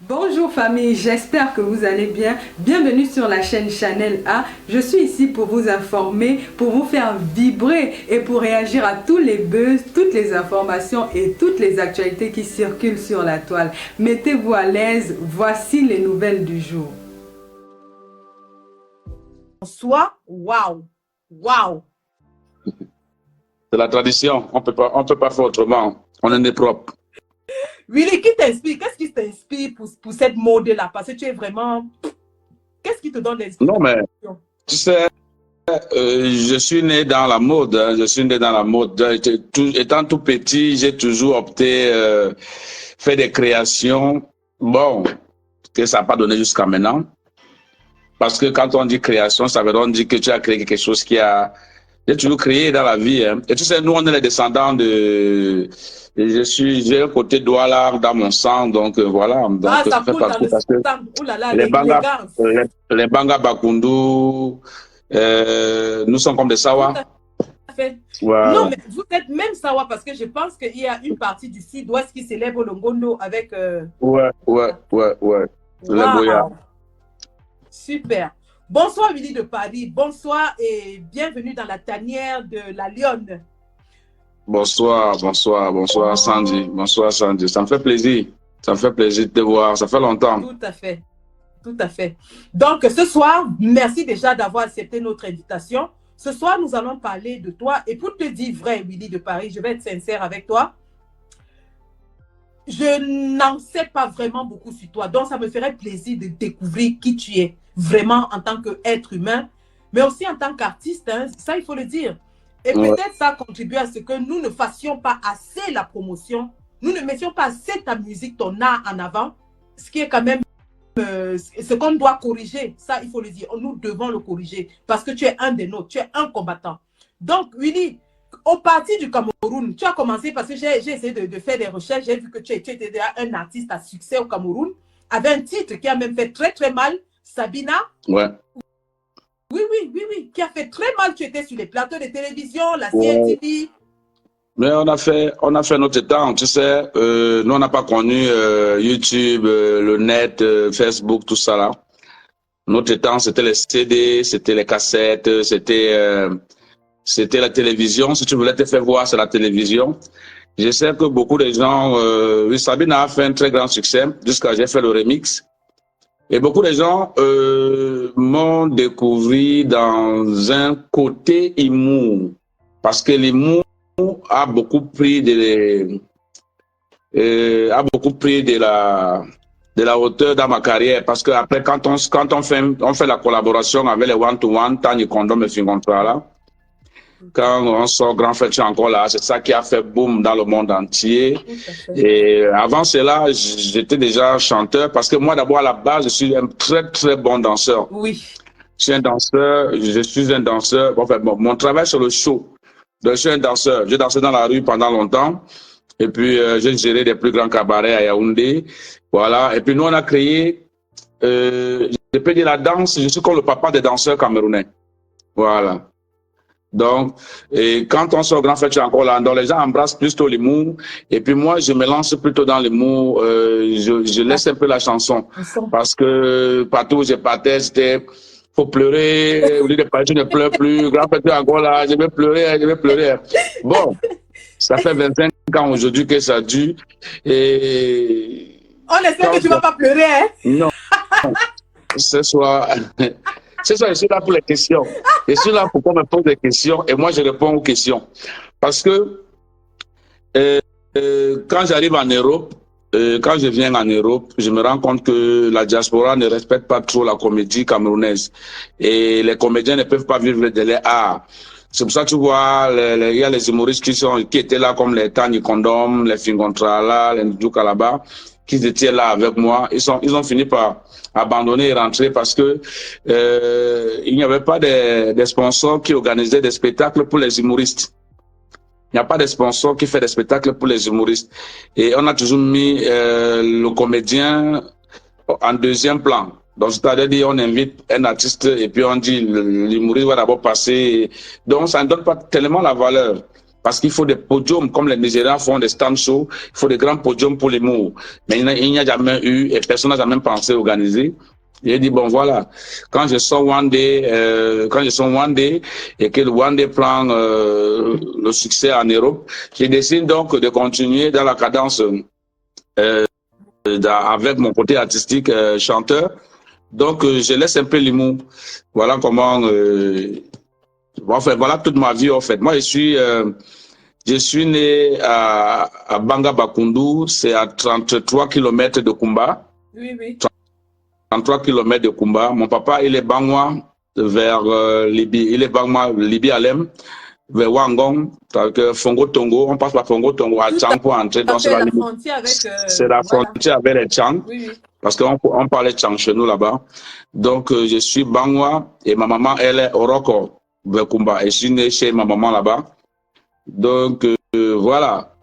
Bonjour famille, j'espère que vous allez bien. Bienvenue sur la chaîne Channel A. Je suis ici pour vous informer, pour vous faire vibrer et pour réagir à tous les buzz, toutes les informations et toutes les actualités qui circulent sur la toile. Mettez-vous à l'aise, voici les nouvelles du jour. Soit, waouh, waouh. C'est la tradition, on peut pas faire autrement. On est né propre. Willy, qui t'inspire? Qu'est-ce qui t'inspire pour cette mode-là? Parce que tu es vraiment... Qu'est-ce qui te donne l'inspiration? Non, mais tu sais, je suis né dans la mode. Hein, je suis né dans la mode. Étant tout petit, j'ai toujours opté faire des créations. Bon, que ça n'a pas donné jusqu'à maintenant. Parce que quand on dit création, ça veut dire que tu as créé quelque chose qui a... J'ai toujours créé dans la vie. Hein. Et tu sais, nous, on est les descendants de... J'ai un côté Douala dans mon sang, donc voilà. Donc, ça fait partie parce que les Banga Bakundu, nous sommes comme des Sawa. Ouais. Non, mais vous êtes même Sawa parce que je pense qu'il y a une partie du sud-ouest qui célèbre le Ngondo avec... Ouais. Wow. Les Boya. Super. Bonsoir Willy de Paris, bonsoir et bienvenue dans la tanière de la Lionne. Bonsoir Sandy, bonsoir Sandy, ça me fait plaisir de te voir, ça fait longtemps. Tout à fait. Donc ce soir, merci déjà d'avoir accepté notre invitation. Ce soir, nous allons parler de toi et pour te dire vrai Willy de Paris, je vais être sincère avec toi. Je n'en sais pas vraiment beaucoup sur toi, donc ça me ferait plaisir de découvrir qui tu es vraiment en tant qu'être humain, mais aussi en tant qu'artiste, hein, ça il faut le dire. Et peut-être ça contribue à ce que nous ne fassions pas assez la promotion, nous ne mettions pas assez ta musique, ton art en avant, ce qui est quand même ce qu'on doit corriger, ça il faut le dire, nous devons le corriger, parce que tu es un des nôtres, tu es un combattant. Donc Willy, au parti du Cameroun, tu as commencé parce que j'ai essayé de faire des recherches, j'ai vu que tu étais déjà un artiste à succès au Cameroun, avec un titre qui a même fait très mal, Sabina. Ouais. Oui, qui a fait très mal. Tu étais sur les plateaux de télévision, la CNTV. Mais on a fait notre temps, tu sais. Nous, on n'a pas connu YouTube, le net, Facebook, tout ça là. Notre temps, c'était les CD, c'était les cassettes, c'était la télévision. Si tu voulais te faire voir, c'est la télévision. Je sais que beaucoup de gens... oui, Sabina a fait un très grand succès jusqu'à j'ai fait le remix. Et beaucoup de gens m'ont découvert dans un côté humour, parce que l'humour a beaucoup pris de la hauteur dans ma carrière, parce que après quand on fait la collaboration avec les One to One, Tani Condom et Fingontra là, quand on sort Grand Frère, tu es encore là, c'est ça qui a fait boom dans le monde entier. Et avant cela, j'étais déjà chanteur parce que moi d'abord à la base, je suis un très bon danseur. Oui. Je suis un danseur. Enfin, bon, mon travail sur le show. Donc, je suis un danseur. J'ai dansé dans la rue pendant longtemps. Et puis, j'ai géré des plus grands cabarets à Yaoundé. Voilà. Et puis, nous, on a créé, je peux dire la danse, je suis comme le papa des danseurs camerounais. Voilà. Donc, et quand on sort Grand Frère, tu es encore là. Donc, les gens embrassent plutôt l'humour. Et puis, moi, je me lance plutôt dans l'humour. Je laisse un peu la chanson. Parce que partout où je partais, c'était... faut pleurer, au lieu de parler, tu ne pleures plus, Grand Frère, tu es encore là, je vais pleurer. Bon, ça fait 25 ans aujourd'hui que ça dure. Et... On espère que tu ne vas pas pleurer, hein? Non. Ce soir, je suis là pour les questions. Je suis là pour qu'on me pose des questions et moi, je réponds aux questions. Parce que quand j'arrive en Europe, quand je viens en Europe, je me rends compte que la diaspora ne respecte pas trop la comédie camerounaise. Et les comédiens ne peuvent pas vivre de leur art. C'est pour ça que tu vois, il y a les humoristes qui étaient là comme les Tani Condom, les Fingontrala, les Ndouka là-bas, qui étaient là avec moi. Ils ont fini par abandonner et rentrer parce que il n'y avait pas des sponsors qui organisaient des spectacles pour les humoristes. Il n'y a pas de sponsor qui fait des spectacles pour les humoristes. Et on a toujours mis le comédien en deuxième plan. Donc, c'est-à-dire, on invite un artiste et puis on dit l'humoriste va d'abord passer. Donc, ça ne donne pas tellement la valeur. parce qu'il faut des podiums, comme les Nigériens font des stand shows, il faut des grands podiums pour les mots. Mais il n'y a jamais eu, et personne n'a jamais pensé organiser. J'ai dit, bon, voilà, quand je sors One Day, et que le One Day prend le succès en Europe, je décide donc de continuer dans la cadence avec mon côté artistique chanteur. Donc, je laisse un peu l'humour. Voilà comment... enfin, voilà toute ma vie, en fait. Moi, je suis né à Banga Bakundu, c'est à 33 km de Kumba. Oui, oui. 33 km de Kumba. Mon papa, il est Bangwa vers Libye. Il est Bangwa, Libye Alem, vers Wangong, Fongo Tongo. On passe par Fongo Tongo à Tchang pour entrer dans la limite. C'est la frontière avec les Tchang. Oui, oui. Parce qu'on parlait Tchang chez nous là-bas. Donc, je suis Bangwa et ma maman, elle est Oroko, vers Kumba. Et je suis né chez ma maman là-bas. Donc, voilà.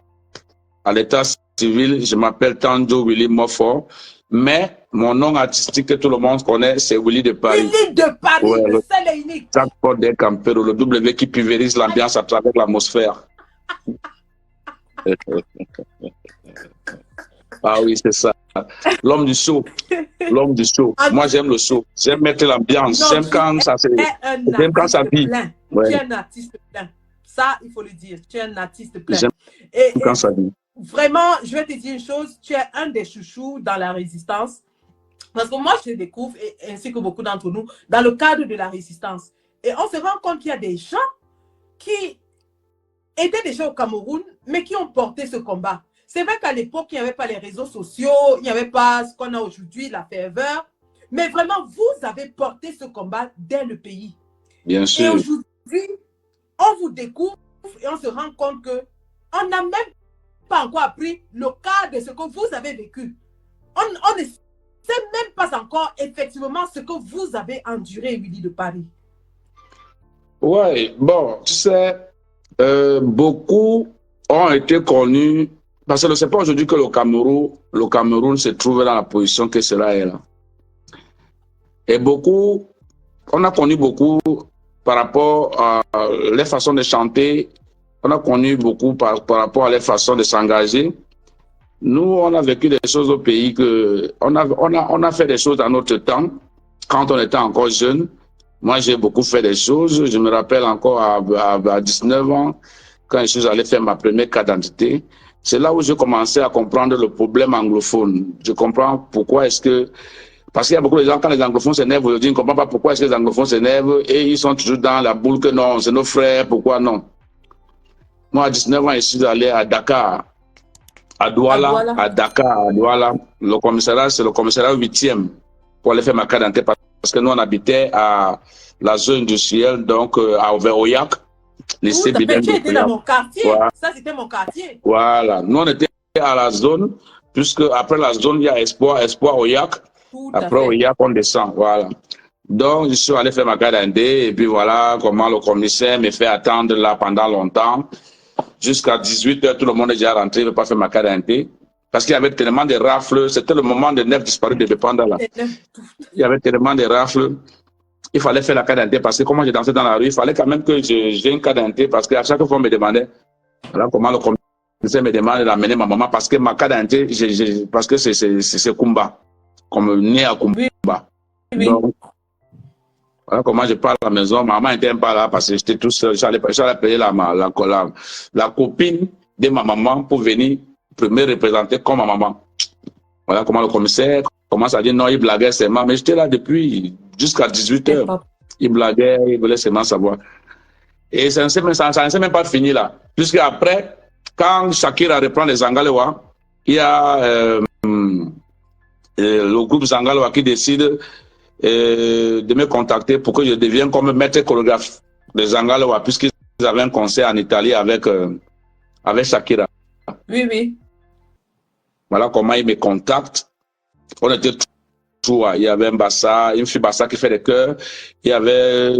À l'état civil, je m'appelle Tanjo Willy Moffort. Mais mon nom artistique que tout le monde connaît, c'est Willy de Paris. Willy de Paris, ouais, le seul et unique. Jackpot des Campero, le W qui pulvérise l'ambiance à travers l'atmosphère. Ah oui, c'est ça. L'homme du show. L'homme du show. Moi, j'aime le show. J'aime mettre l'ambiance. J'aime quand ça se... J'aime quand ça vit. Ouais. Tu es un artiste plein. Ça, il faut le dire. Tu es un artiste plein. J'aime quand ça vit. Vraiment, je vais te dire une chose. Tu es un des chouchous dans la résistance. Parce que moi, je te découvre, ainsi que beaucoup d'entre nous, dans le cadre de la résistance. Et on se rend compte qu'il y a des gens qui étaient déjà au Cameroun, mais qui ont porté ce combat. C'est vrai qu'à l'époque, il n'y avait pas les réseaux sociaux, il n'y avait pas ce qu'on a aujourd'hui, la ferveur. Mais vraiment, vous avez porté ce combat dès le pays. Bien sûr. Et aujourd'hui, on vous découvre et on se rend compte qu'on n'a même pas encore appris le cas de ce que vous avez vécu. On ne sait même pas encore effectivement ce que vous avez enduré, Willy de Paris. Oui, bon, tu sais, beaucoup ont été connus, parce que ce n'est pas aujourd'hui que le Cameroun se trouve dans la position que cela est là. Et beaucoup, on a connu beaucoup par rapport à les façons de chanter, on a connu beaucoup par rapport à les façons de s'engager. Nous, on a vécu des choses au pays on a fait des choses à notre temps, quand on était encore jeune. Moi, j'ai beaucoup fait des choses. Je me rappelle encore à 19 ans, quand je suis allé faire ma première carte d'identité. C'est là où j'ai commencé à comprendre le problème anglophone. Je comprends pourquoi est-ce que... Parce qu'il y a beaucoup de gens, quand les anglophones s'énervent, aujourd'hui, ils ne comprennent pas pourquoi est-ce que les anglophones s'énervent et ils sont toujours dans la boule que non, c'est nos frères, pourquoi non. Moi, à 19 ans, je suis allé à Dakar, à Douala. Le commissariat, c'est le commissariat 8e pour aller faire ma carte d'identité parce que nous, on habitait à la zone industrielle, donc vers Oyak. Tu étais dans mon quartier, voilà. Ça c'était mon quartier. Voilà, nous on était à la zone, puisque après la zone, il y a Espoir Oyak. Après Oyak, on descend, voilà. Donc, je suis allé faire ma carte d'identité et puis voilà comment le commissaire me fait attendre là pendant longtemps. Jusqu'à 18h, tout le monde est déjà rentré, il ne veut pas faire ma carte d'identité. Parce qu'il y avait tellement de rafles, c'était le moment de neuf disparus de Bépanda là. Il y avait tellement de rafles. Il fallait faire la carte d'identité parce que comment j'ai dansé dans la rue, il fallait quand même que j'ai une carte d'identité parce qu'à chaque fois on me demandait voilà comment le commissaire me demande d'amener ma maman parce que ma carte d'identité, parce que c'est Kumba, comme né à Kumba. Oui. Donc, voilà comment je parle à la maison. Maman n'était pas là parce que j'étais tout seul. J'allais payer la copine de ma maman pour venir me représenter comme ma maman. Voilà comment le commissaire commence à dire non, il blaguait seulement. Mais j'étais là depuis jusqu'à 18h. Il blaguait, il voulait seulement savoir. Et ça ne s'est même pas fini là. Puisque après, quand Shakira reprend les Zangalewa, il y a le groupe Zangalewa qui décide de me contacter pour que je devienne comme maître chorégraphe des Zangalewa, puisqu'ils avaient un concert en Italie avec Shakira. Oui, oui. Voilà comment ils me contactent. On était tout. Il y avait une fille Bassa qui fait des chœurs. Il y avait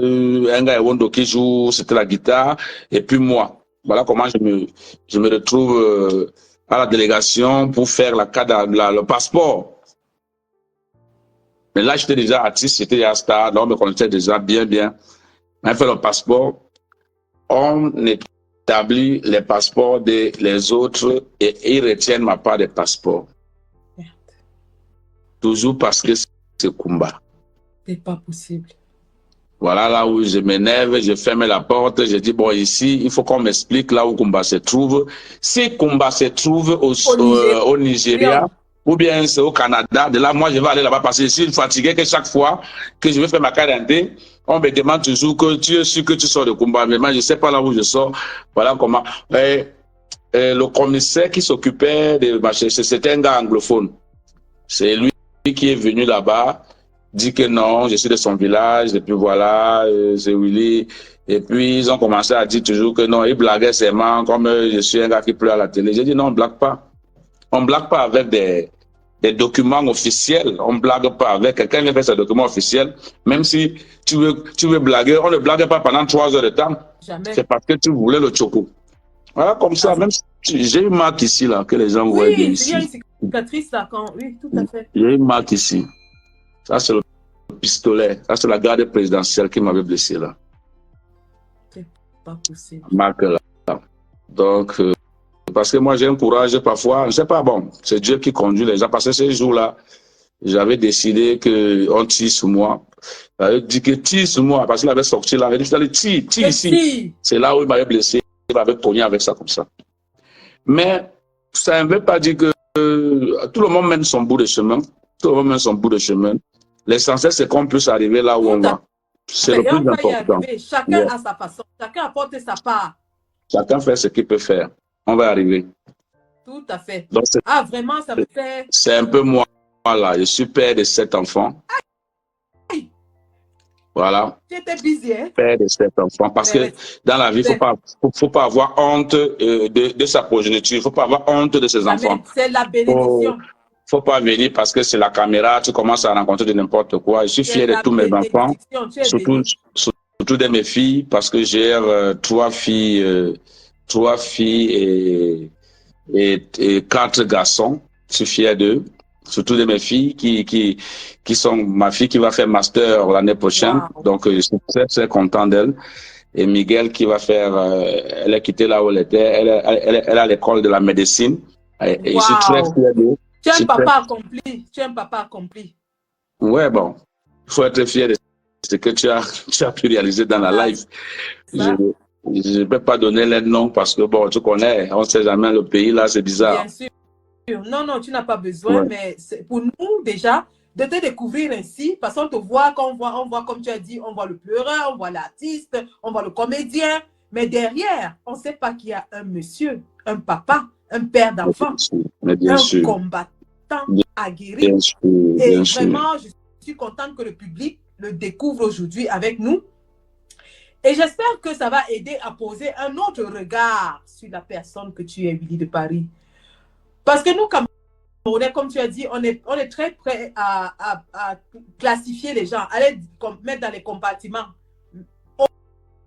un gars Ewondo qui joue, c'était la guitare. Et puis moi. Voilà comment je me retrouve à la délégation pour faire le passeport. Mais là, j'étais déjà artiste, j'étais déjà star, donc on me connaissait déjà bien. On a fait le passeport. On établi les passeports des autres et ils retiennent ma part des passeports. Merde. Toujours parce que c'est Kumba. C'est pas possible. Voilà là où je m'énerve, je ferme la porte, je dis bon ici, il faut qu'on m'explique là où Kumba se trouve. Si Kumba se trouve au Nigeria, ou bien c'est au Canada, de là moi je vais aller là-bas parce que je suis fatigué que chaque fois que je vais faire ma carte d'identité, on me demande toujours que tu es sûr que tu sors de Kumba, mais moi je ne sais pas là où je sors. Voilà comment. Le commissaire qui s'occupait de ma c'était un gars anglophone. C'est lui qui est venu là-bas, dit que non, je suis de son village, et puis voilà, c'est Willy. Et puis ils ont commencé à dire toujours que non, ils blaguaient seulement, comme je suis un gars qui pleure à la télé. J'ai dit non, on ne blague pas. On ne blague pas avec des documents officiels. On ne blague pas avec quelqu'un qui fait ses documents officiels. Même si tu veux blaguer, on ne blague pas pendant 3 heures de temps. C'est parce que tu voulais le choco. Voilà, comme ça, même si j'ai une marque ici, là, que les gens voient bien ici. Oui, il y a une cicatrice là, oui, tout à fait. J'ai une marque ici. Ça, c'est le pistolet. Ça, c'est la garde présidentielle qui m'avait blessé, là. C'est pas possible. Marque là. Donc, parce que moi, j'ai un courage parfois. Je ne sais pas, bon, c'est Dieu qui conduit les gens. Parce que ces jours-là, j'avais décidé qu'on tire sur moi. J'avais dit que tire sur moi, parce qu'il avait sorti là. Il avait dit, tire ici. C'est là où il m'avait blessé. Il m'avait cogné avec ça comme ça. Mais ça ne veut pas dire que tout le monde mène son bout de chemin. Tout le monde mène son bout de chemin. L'essentiel, c'est qu'on puisse arriver là où on va. C'est le plus important. Chacun a sa façon. Chacun apporte sa part. Chacun fait ce qu'il peut faire. On va arriver. Tout à fait. Donc, vraiment, ça me fait... C'est un peu moi, là. Je suis père de 7 enfants. Aïe. Voilà. J'étais busy, hein? Père de 7 enfants. Parce que dans la vie, il ne faut pas avoir honte de sa progéniture. Il ne faut pas avoir honte de ses enfants. C'est la bénédiction. Faut pas venir parce que c'est la caméra, tu commences à rencontrer de n'importe quoi. Je suis fier de tous mes enfants, surtout de mes filles, parce que j'ai 3 filles et 4 garçons. Je suis fier d'eux, surtout de mes filles qui sont ma fille qui va faire master l'année prochaine. Wow. Donc je suis très très content d'elle. Et Miguel qui va faire, elle a quitté là où elle était, elle a l'école de la médecine. Et je suis très fier d'eux. Tu es un papa accompli. Tu es un papa accompli. Ouais, bon. Il faut être fier de ce que tu as pu réaliser dans la life. Je ne peux pas donner les noms parce que, bon, tu connais, on ne sait jamais le pays, là, c'est bizarre. Bien sûr. Non, tu n'as pas besoin, mais pour nous, déjà, de te découvrir ainsi, parce qu'on te voit, on voit, comme tu as dit, on voit le pleureur, on voit l'artiste, on voit le comédien, mais derrière, on ne sait pas qu'il y a un monsieur, un papa, un père d'enfant, un combattant aguerri. Et vraiment, je suis contente que le public le découvre aujourd'hui avec nous. Et j'espère que ça va aider à poser un autre regard sur la personne que tu es, Willy de Paris. Parce que nous, Camerounais, comme tu as dit, on est très prêts à classifier les gens, à les mettre dans les compartiments.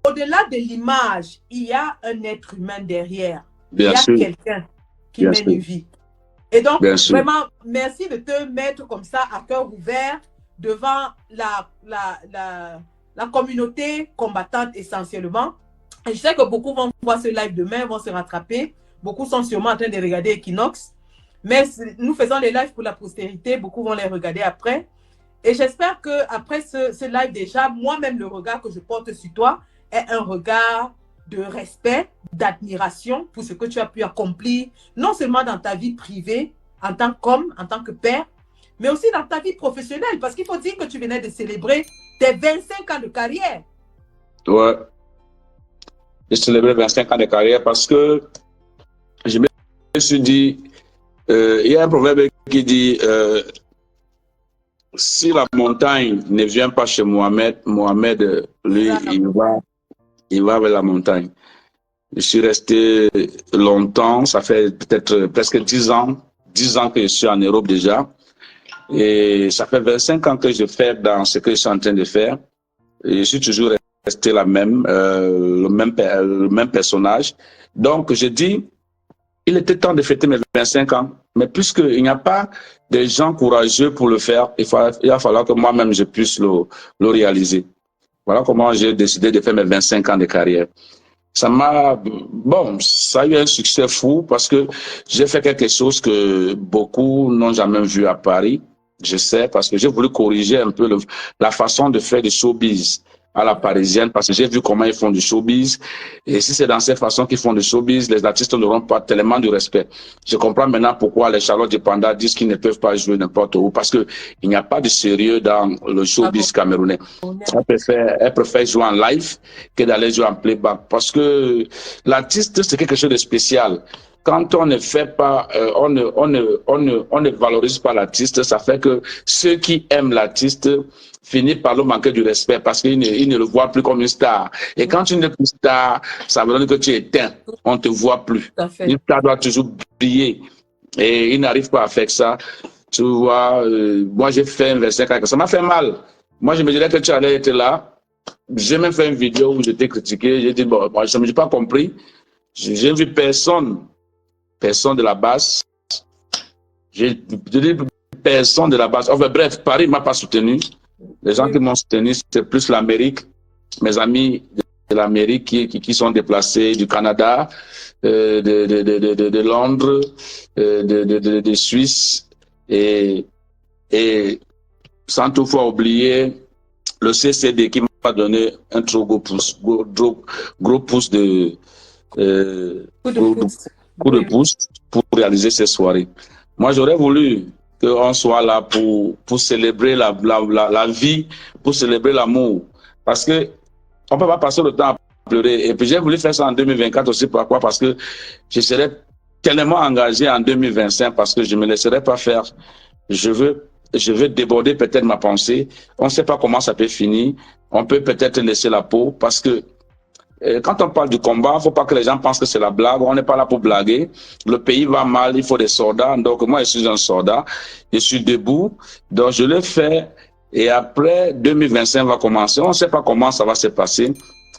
Au-delà de l'image, il y a un être humain derrière. Il y a quelqu'un qui mène une vie. Et donc, vraiment, merci de te mettre comme ça à cœur ouvert devant la communauté combattante essentiellement. Et je sais que beaucoup vont voir ce live demain, vont se rattraper. Beaucoup sont sûrement en train de regarder Equinox. Mais nous faisons les lives pour la postérité. Beaucoup vont les regarder après. Et j'espère qu'après ce live déjà, moi-même, le regard que je porte sur toi est un regard de respect, d'admiration pour ce que tu as pu accomplir, non seulement dans ta vie privée, en tant qu'homme, en tant que père, mais aussi dans ta vie professionnelle. Parce qu'il faut dire que tu venais de célébrer tes 25 ans de carrière. Ouais. J'ai célébré 25 ans de carrière parce que je me suis dit, il y a un proverbe qui dit, si la montagne ne vient pas chez Mohamed, Mohamed, lui, il va vers la montagne. Je suis resté longtemps, ça fait peut-être presque 10 ans que je suis en Europe déjà. Et ça fait 25 ans que je fais dans ce que je suis en train de faire. Et je suis toujours resté le même personnage. Donc, je dis, il était temps de fêter mes 25 ans. Mais puisqu'il n'y a pas de gens courageux pour le faire, il va falloir que moi-même je puisse le réaliser. Voilà comment j'ai décidé de faire mes 25 ans de carrière. ça m'a, bon, ça a eu un succès fou parce que j'ai fait quelque chose que beaucoup n'ont jamais vu à Paris. Je sais, parce que j'ai voulu corriger un peu la façon de faire du showbiz à la parisienne, parce que j'ai vu comment ils font du showbiz. Et si c'est dans cette façon qu'ils font du showbiz, les artistes n'auront pas tellement de respect. Je comprends maintenant pourquoi les Charlotte Depanda disent qu'ils ne peuvent pas jouer n'importe où, parce que il n'y a pas de sérieux dans le showbiz camerounais. Elle préfère jouer en live que d'aller jouer en playback, parce que l'artiste, c'est quelque chose de spécial. Quand on ne fait pas, on ne valorise pas l'artiste, ça fait que ceux qui aiment l'artiste finissent par lui manquer du respect parce qu'ils ne le voient plus comme une star. Et quand tu n'es plus star, ça veut dire que tu es éteint. On ne te voit plus. Une star doit toujours briller. Et ils n'arrivent pas à faire ça. Tu vois, moi j'ai fait un verset, ça m'a fait mal. Moi je me disais que tu allais être là. J'ai même fait une vidéo où j'étais critiqué. J'ai dit, bon, moi je n'ai pas compris. J'ai vu personne de la base. J'ai dit personne de la base. Enfin bref, Paris ne m'a pas soutenu. Les gens qui m'ont soutenu, c'est plus l'Amérique, mes amis de l'Amérique qui sont déplacés du Canada, de Londres, de Suisse, et sans toutefois oublier le CCD qui m'a donné un trop gros pouce, gros pouce coup de pouce pour réaliser ces soirées. Moi, j'aurais voulu qu'on soit là pour célébrer la vie, pour célébrer l'amour. Parce que on peut pas passer le temps à pleurer. Et puis, j'ai voulu faire ça en 2024 aussi. Pourquoi? Parce que je serais tellement engagé en 2025 parce que je ne me laisserai pas faire. Je veux déborder peut-être ma pensée. On ne sait pas comment ça peut finir. On peut peut-être laisser la peau parce que quand on parle du combat, il ne faut pas que les gens pensent que c'est la blague. On n'est pas là pour blaguer. Le pays va mal, il faut des soldats. Donc moi, je suis un soldat. Je suis debout. Donc je le fais. Et après, 2025 va commencer. On ne sait pas comment ça va se passer.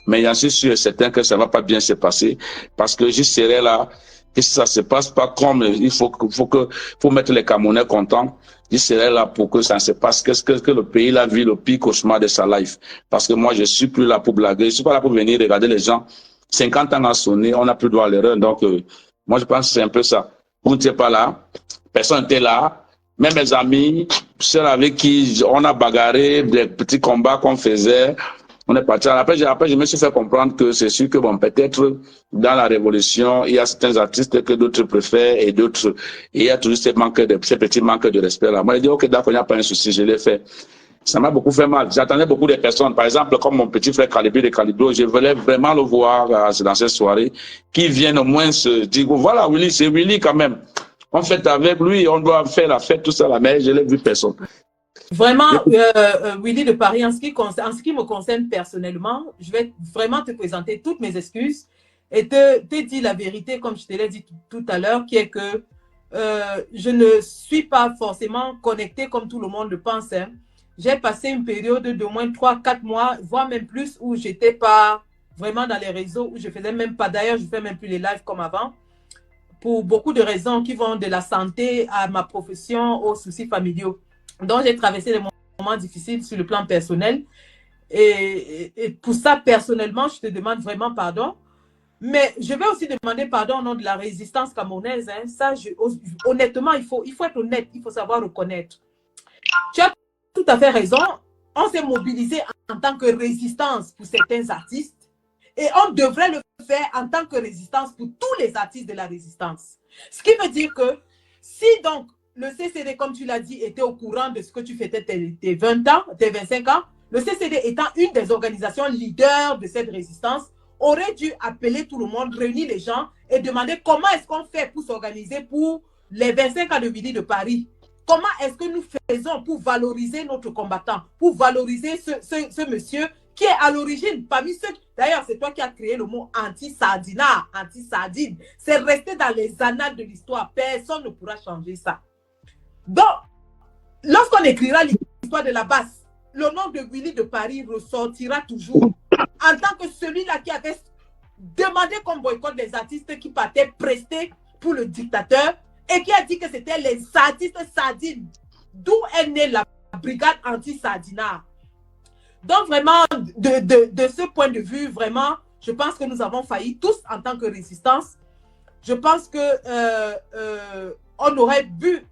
Mais j'en suis sûr et certain que ça ne va pas bien se passer. Parce que je serai là. Que si ça ne se passe pas comme il faut mettre les Camerounais contents. Je serai là pour que ça ne se passe que le pays la vit le pire cauchemar de sa life. Parce que moi, je suis plus là pour blaguer. Je suis pas là pour venir regarder les gens. 50 ans à sonner, on n'a plus droit à l'erreur. Donc, moi, je pense que c'est un peu ça. Vous n'étiez pas là. Personne n'était là. Même mes amis, ceux avec qui on a bagarré, des petits combats qu'on faisait. On est parti. Après, je me suis fait comprendre que c'est sûr que bon, peut-être dans la révolution, il y a certains artistes que d'autres préfèrent et d'autres, il y a toujours ces petits manques de respect là. Moi, j'ai dit, ok, d'accord, il n'y a pas un souci, je l'ai fait. Ça m'a beaucoup fait mal. J'attendais beaucoup de personnes. Par exemple, comme mon petit frère Calibri de Calibro, je voulais vraiment le voir dans cette soirée, qui vienne au moins se dire, voilà, Willy, c'est Willy quand même. On fait avec lui, on doit faire la fête, tout ça là, mais je l'ai vu personne. Vraiment, Willy de Paris, en ce qui me concerne personnellement, je vais vraiment te présenter toutes mes excuses et te dire la vérité, comme je te l'ai dit tout à l'heure, qui est que je ne suis pas forcément connectée comme tout le monde le pense. Hein. J'ai passé une période de moins 3-4 mois, voire même plus, où je n'étais pas vraiment dans les réseaux, où je ne faisais même pas, d'ailleurs, je ne fais même plus les lives comme avant, pour beaucoup de raisons qui vont de la santé à ma profession, aux soucis familiaux. Donc, j'ai traversé des moments difficiles sur le plan personnel. Et pour ça, personnellement, je te demande vraiment pardon. Mais je vais aussi demander pardon au nom de la résistance camerounaise. Hein. Ça, honnêtement, il faut être honnête. Il faut savoir reconnaître. Tu as tout à fait raison. On s'est mobilisé en tant que résistance pour certains artistes. Et on devrait le faire en tant que résistance pour tous les artistes de la résistance. Ce qui veut dire que si donc le CCD, comme tu l'as dit, était au courant de ce que tu fêtais tes 20 ans, tes 25 ans. Le CCD étant une des organisations leaders de cette résistance, aurait dû appeler tout le monde, réunir les gens et demander comment est-ce qu'on fait pour s'organiser pour les 25 ans de Willy de Paris. Comment est-ce que nous faisons pour valoriser notre combattant, pour valoriser ce monsieur qui est à l'origine, parmi ceux... D'ailleurs, c'est toi qui as créé le mot anti-sardinat, anti-sardine. C'est resté dans les annales de l'histoire. Personne ne pourra changer ça. Donc, lorsqu'on écrira l'histoire de la basse, le nom de Willy de Paris ressortira toujours en tant que celui-là qui avait demandé qu'on boycotte les artistes qui partaient prester pour le dictateur et qui a dit que c'était les artistes sardines, d'où est née la brigade anti-sardinat. Donc, vraiment, de ce point de vue, vraiment, Je pense que nous avons failli tous en tant que résistance. Je pense que on aurait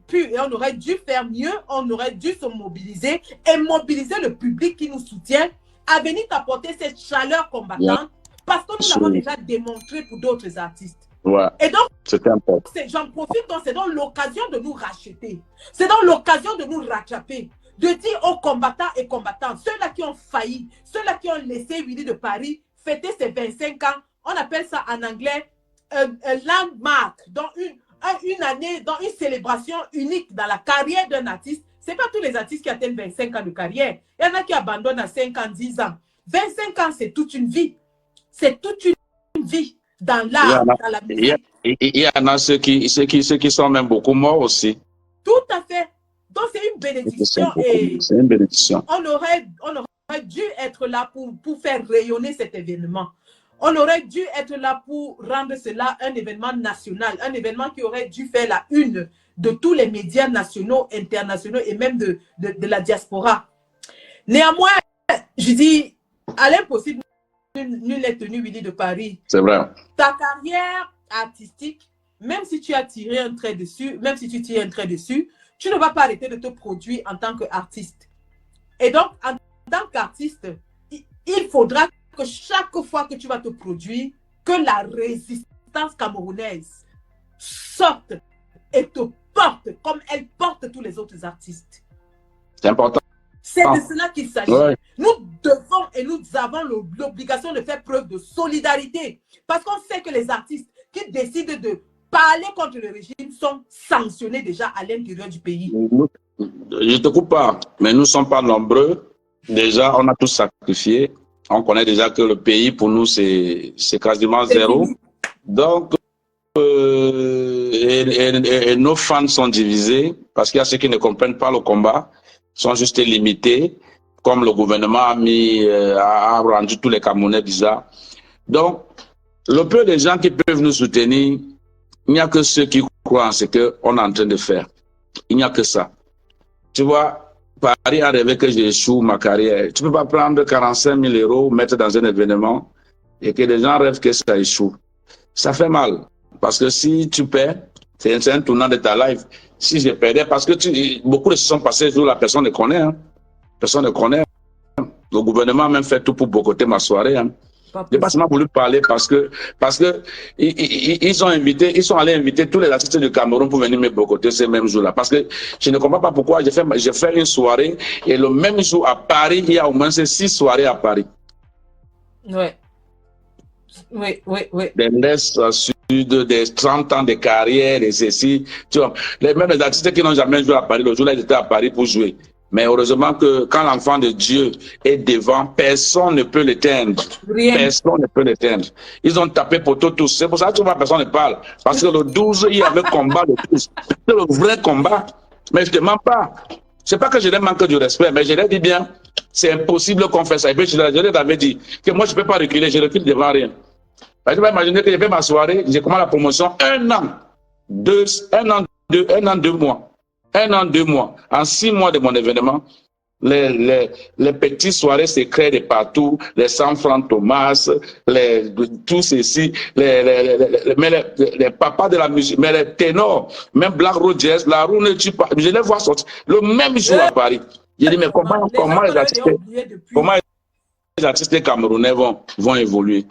pu et on aurait dû faire mieux, on aurait dû se mobiliser et mobiliser le public qui nous soutient à venir apporter cette chaleur combattante parce que nous l'avons déjà démontré pour d'autres artistes. Ouais. Et donc, c'était important. J'en profite, donc c'est donc l'occasion de nous racheter. C'est donc l'occasion de nous rattraper. De dire aux combattants et combattantes, ceux-là qui ont failli, ceux-là qui ont laissé Willy de Paris fêter ses 25 ans, on appelle ça en anglais un landmark, dans une année, dans une célébration unique dans la carrière d'un artiste. Ce n'est pas tous les artistes qui atteignent 25 ans de carrière. Il y en a qui abandonnent à 5 ans, 10 ans. 25 ans, c'est toute une vie. C'est toute une vie dans l'art, dans la musique. Il y en a ceux qui sont même beaucoup morts aussi. Tout à fait. Donc, c'est une bénédiction. C'est une bénédiction. On aurait dû être là pour faire rayonner cet événement. On aurait dû être là pour rendre cela un événement national, un événement qui aurait dû faire la une de tous les médias nationaux, internationaux et même de la diaspora. Néanmoins, je dis, à l'impossible, nul n'est tenu, Willy de Paris. C'est vrai. Ta carrière artistique, même si tu as tiré un trait dessus, même si tu tires un trait dessus, tu ne vas pas arrêter de te produire en tant qu'artiste. Et donc, en tant qu'artiste, il faudra que chaque fois que tu vas te produire, que la résistance camerounaise sorte et te porte comme elle porte tous les autres artistes. C'est important. C'est de cela qu'il s'agit. Ouais. Nous devons et nous avons l'obligation de faire preuve de solidarité. Parce qu'on sait que les artistes qui décident de parler contre le régime sont sanctionnés déjà à l'intérieur du pays. Je ne te coupe pas, mais nous ne sommes pas nombreux. Déjà, on a tous sacrifié. On connaît déjà que le pays, pour nous, c'est quasiment zéro. Donc, et nos fans sont divisés parce qu'il y a ceux qui ne comprennent pas le combat, sont juste limités, comme le gouvernement a rendu tous les Camerounais bizarres. Donc, le peu de gens qui peuvent nous soutenir, il n'y a que ceux qui croient en ce qu'on est en train de faire. Il n'y a que ça. Tu vois, Paris a rêvé que j'échoue ma carrière. Tu ne peux pas prendre 45 000 euros, mettre dans un événement et que les gens rêvent que ça échoue. Ça fait mal. Parce que si tu perds, c'est un tournant de ta life. Si je perdais, parce que beaucoup de choses sont passées, la personne ne connaît. Hein. Personne ne connaît. Le gouvernement a même fait tout pour boycotter ma soirée. Hein. Je n'ai pas seulement voulu parler parce que ils sont allés inviter tous les artistes du Cameroun pour venir me boycotter ces mêmes jours-là. Parce que je ne comprends pas pourquoi j'ai fait une soirée et le même jour à Paris, il y a au moins 6 soirées à Paris. Ouais. Oui. Des Nest Sud, des 30 ans de carrière, et ceci. Tu vois, même les artistes qui n'ont jamais joué à Paris, le jour-là, ils étaient à Paris pour jouer. Mais heureusement que quand l'enfant de Dieu est devant, personne ne peut l'éteindre. Personne ne peut l'éteindre. Ils ont tapé pour tous. C'est pour ça que tu vois, personne ne parle. Parce que le 12, il y avait combat de tous. C'est le vrai combat. Mais je ne te mens pas. C'est pas que je leur manque du respect, mais je leur dis bien, c'est impossible qu'on fasse ça. Et puis je leur avais dit que moi, je ne peux pas reculer, je recule devant rien. Tu vas imaginer que j'ai fait ma soirée, j'ai commencé la promotion 1 an, 2 mois. 1 an, 2 mois. En 6 mois de mon événement, les petites soirées se créent de partout, les San Fran Thomas, tout ceci, les papas de la musique, mais les ténors, même Black Rogers, la roue ne tue pas. Je les vois sortir le même jour à Paris. J'ai dit, mais comment les artistes camerounais vont évoluer?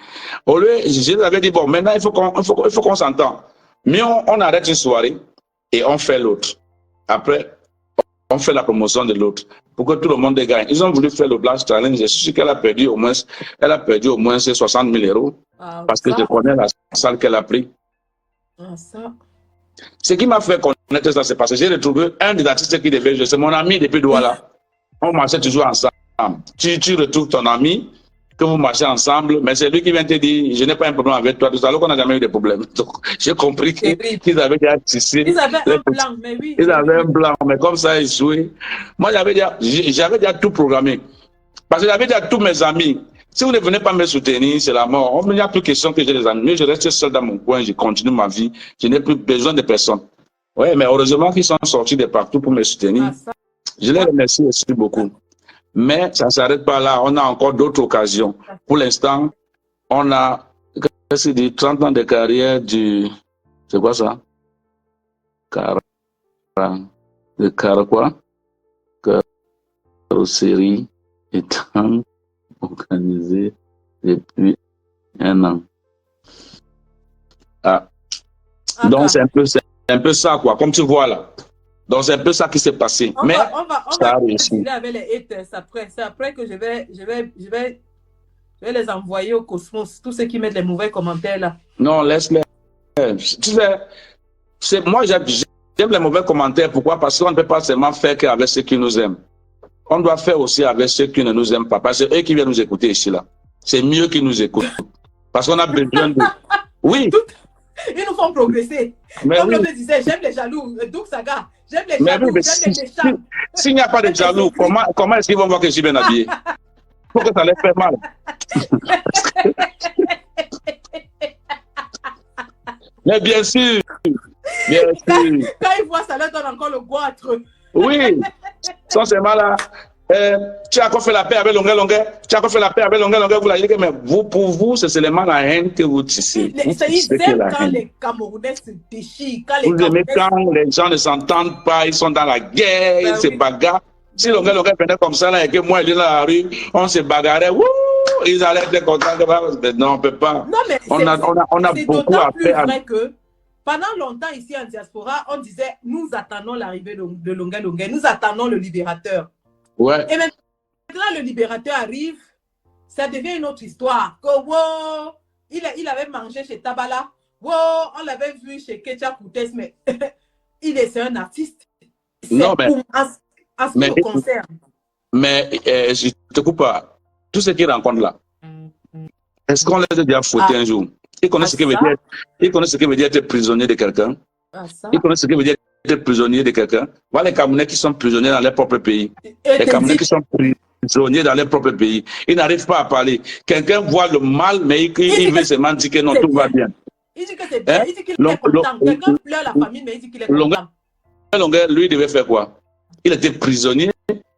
Au lieu, je leur avais dit, bon, maintenant, il faut qu'on s'entende. Mais on arrête une soirée et on fait l'autre. Après, on fait la promotion de l'autre pour que tout le monde gagne. Ils ont voulu faire le Black Challenge. Je suis sûr qu'elle a perdu au moins, ses 60 000 euros parce que je connais la salle qu'elle a pris. Ce qui m'a fait connaître ça, c'est parce que j'ai retrouvé un des artistes qui devait jouer. C'est mon ami depuis Douala. On marchait toujours ensemble. Tu retrouves ton ami, que vous marchez ensemble, mais c'est lui qui vient te dire, je n'ai pas un problème avec toi, tout ça, alors qu'on n'a jamais eu de problème. Donc, j'ai compris qu'ils avaient déjà tissé. Ils avaient un plan, mais oui. Ils avaient un plan, mais comme ça, ils jouaient. Moi, j'avais déjà tout programmé. Parce que j'avais déjà tous mes amis. Si vous ne venez pas me soutenir, c'est la mort. Il n'y a plus question que j'ai des amis. Mais je reste seul dans mon coin, je continue ma vie. Je n'ai plus besoin de personne. Oui, mais heureusement qu'ils sont sortis de partout pour me soutenir. Je les remercie aussi beaucoup. Mais ça ne s'arrête pas là. On a encore d'autres occasions. Pour l'instant, On a, qu'est-ce qu'il dit, 30 ans de carrière du... C'est quoi ça? De car quoi? Carrosserie étant organisée depuis 1 an. Ah. Donc, c'est un peu ça, quoi, comme tu vois là. Donc, c'est un peu ça qui s'est passé. On Mais va ça a réussi. avec les haters après. C'est après que je vais les envoyer au cosmos, tous ceux qui mettent les mauvais commentaires là. Non, laisse-les. Tu sais, moi, j'aime les mauvais commentaires. Pourquoi? Parce qu'on ne peut pas seulement faire qu'avec ceux qui nous aiment. On doit faire aussi avec ceux qui ne nous aiment pas. Parce que eux qui viennent nous écouter ici, là, c'est mieux qu'ils nous écoutent. Parce qu'on a besoin de... Oui. Ils nous font progresser. Mais comme oui. l'homme disait, j'aime les jaloux. Douk Saga, j'aime les Mais jaloux, oui, mais j'aime les méchants. s'il n'y a pas de jaloux, comment est-ce qu'ils vont voir que je suis bien habillé? Il faut que ça les fait mal. Mais bien sûr. Bien sûr. Quand ils voient ça, leur donne encore le goitre. Oui. Sans ces mal-là. Tu as encore fait la paix avec longueur. Tu as encore fait la paix avec longueur. Vous l'avez dit, mais vous, pour vous, c'est seulement la haine que vous tissez. Ils aiment quand les Camerounais se déchirent. Vous aimez quand les gens ne s'entendent pas, ils sont dans la guerre, ils se bagarrent. Si longueur venait comme ça, là, et que moi, il est dans la rue, on se bagarrait, wouh, ils allaient être contents. Non, on ne peut pas. Non, mais on a beaucoup à faire. C'est vrai que pendant longtemps, ici en diaspora, on disait, nous attendons l'arrivée de Longueur. Nous attendons le libérateur. Ouais. Et maintenant, le libérateur arrive, ça devient une autre histoire. Que, wow, il avait mangé chez Tabala, wow, on l'avait vu chez Ketia Koutes, mais c'est un artiste. Non, mais, en ce qui me concerne. Mais je te coupe pas. Tous ceux qui rencontrent là, est-ce qu'on les a déjà fouettés un jour? Ils connaissent ce qui veut dire. Ils connaissent ce qui veut dire être prisonnier de quelqu'un. Ils connaissent ce qui veut dire être prisonnier de quelqu'un. Voilà les Camerounais qui sont prisonniers dans leur propre pays. Les Camerounais qui sont prisonniers dans leur propre pays. Ils n'arrivent pas à parler. Quelqu'un voit le mal, mais il veut seulement dire que non, tout va bien. Il dit que c'est bien. Il dit qu'il est content. Quelqu'un pleure la famille, mais il dit qu'il est content. Longueur, lui, devait faire quoi? Il était prisonnier.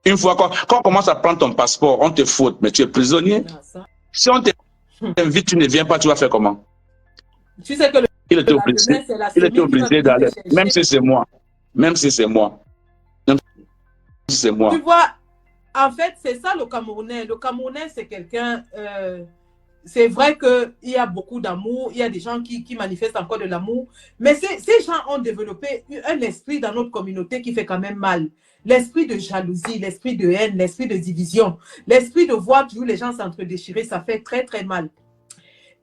Une fois quand on commence à prendre ton passeport, on te faute, mais tu es prisonnier. Si on t'invite, tu ne viens pas, tu vas faire comment? Tu sais que il était obligé d'aller, même si c'est moi. Même si c'est moi. Même si c'est moi. Tu vois, en fait, c'est ça le Camerounais. Le Camerounais, c'est quelqu'un... c'est vrai qu'il y a beaucoup d'amour, il y a des gens qui manifestent encore de l'amour, mais ces gens ont développé un esprit dans notre communauté qui fait quand même mal. L'esprit de jalousie, l'esprit de haine, l'esprit de division, l'esprit de voir toujours les gens s'entre-déchirer, ça fait très très mal.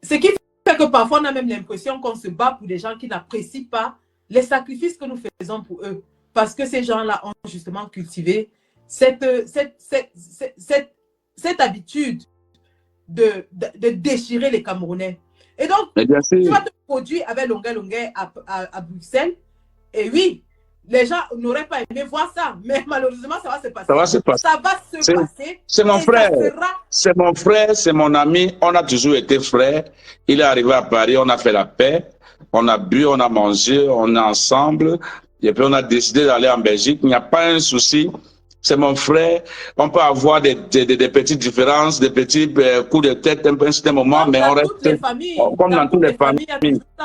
Ce qui fait que parfois on a même l'impression qu'on se bat pour des gens qui n'apprécient pas les sacrifices que nous faisons pour eux, parce que ces gens-là ont justement cultivé cette habitude de déchirer les Camerounais. Et donc, tu vas te produire avec Longueur à Bruxelles. Et oui, les gens n'auraient pas aimé voir ça. Mais malheureusement, ça va se passer. Ça va se passer. C'est mon frère. C'est mon frère, c'est mon ami. On a toujours été frères. Il est arrivé à Paris, on a fait la paix. On a bu, on a mangé, on est ensemble. Et puis on a décidé d'aller en Belgique. Il n'y a pas un souci. C'est mon frère. On peut avoir des petites différences, des petits coups de tête un certain moment, mais on reste comme dans toutes les familles.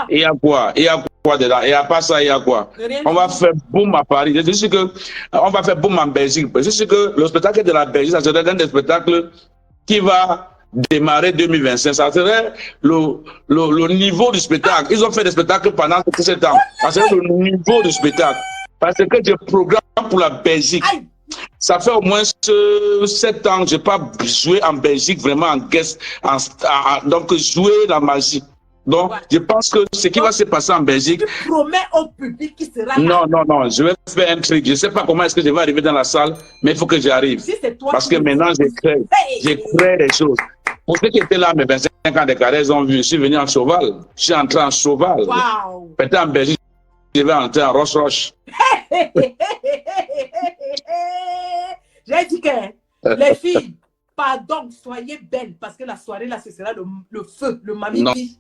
Il y a quoi? Il y a quoi dedans? Il n'y a pas ça, il y a quoi? On va faire boum à Paris. Je suis sûr que on va faire boum en Belgique. Je suis sûr que le spectacle de la Belgique, ça serait un des spectacles qui va démarrer 2025. Ça serait le niveau du spectacle. Ils ont fait des spectacles pendant 7 ans. Ça serait le niveau du spectacle. Parce que je programme pour la Belgique. Ça fait au moins 7 ans que je n'ai pas joué en Belgique, vraiment en guest, donc jouer la magie. Donc, je pense que ce qui va se passer en Belgique... Tu promets au public qui sera là. Non, je vais faire un truc. Je ne sais pas comment est-ce que je vais arriver dans la salle, mais il faut que j'arrive. Si c'est toi parce que maintenant, je crée des choses. Pour ceux qui étaient là, mes 25 ans de carrière, ils ont vu, je suis venu en cheval. Je suis entré en cheval. Wow. Peut-être en Belgique, je vais entrer en roche-roche. J'ai dit que les filles, pardon, soyez belles, parce que la soirée là, ce sera le feu, le mamiti.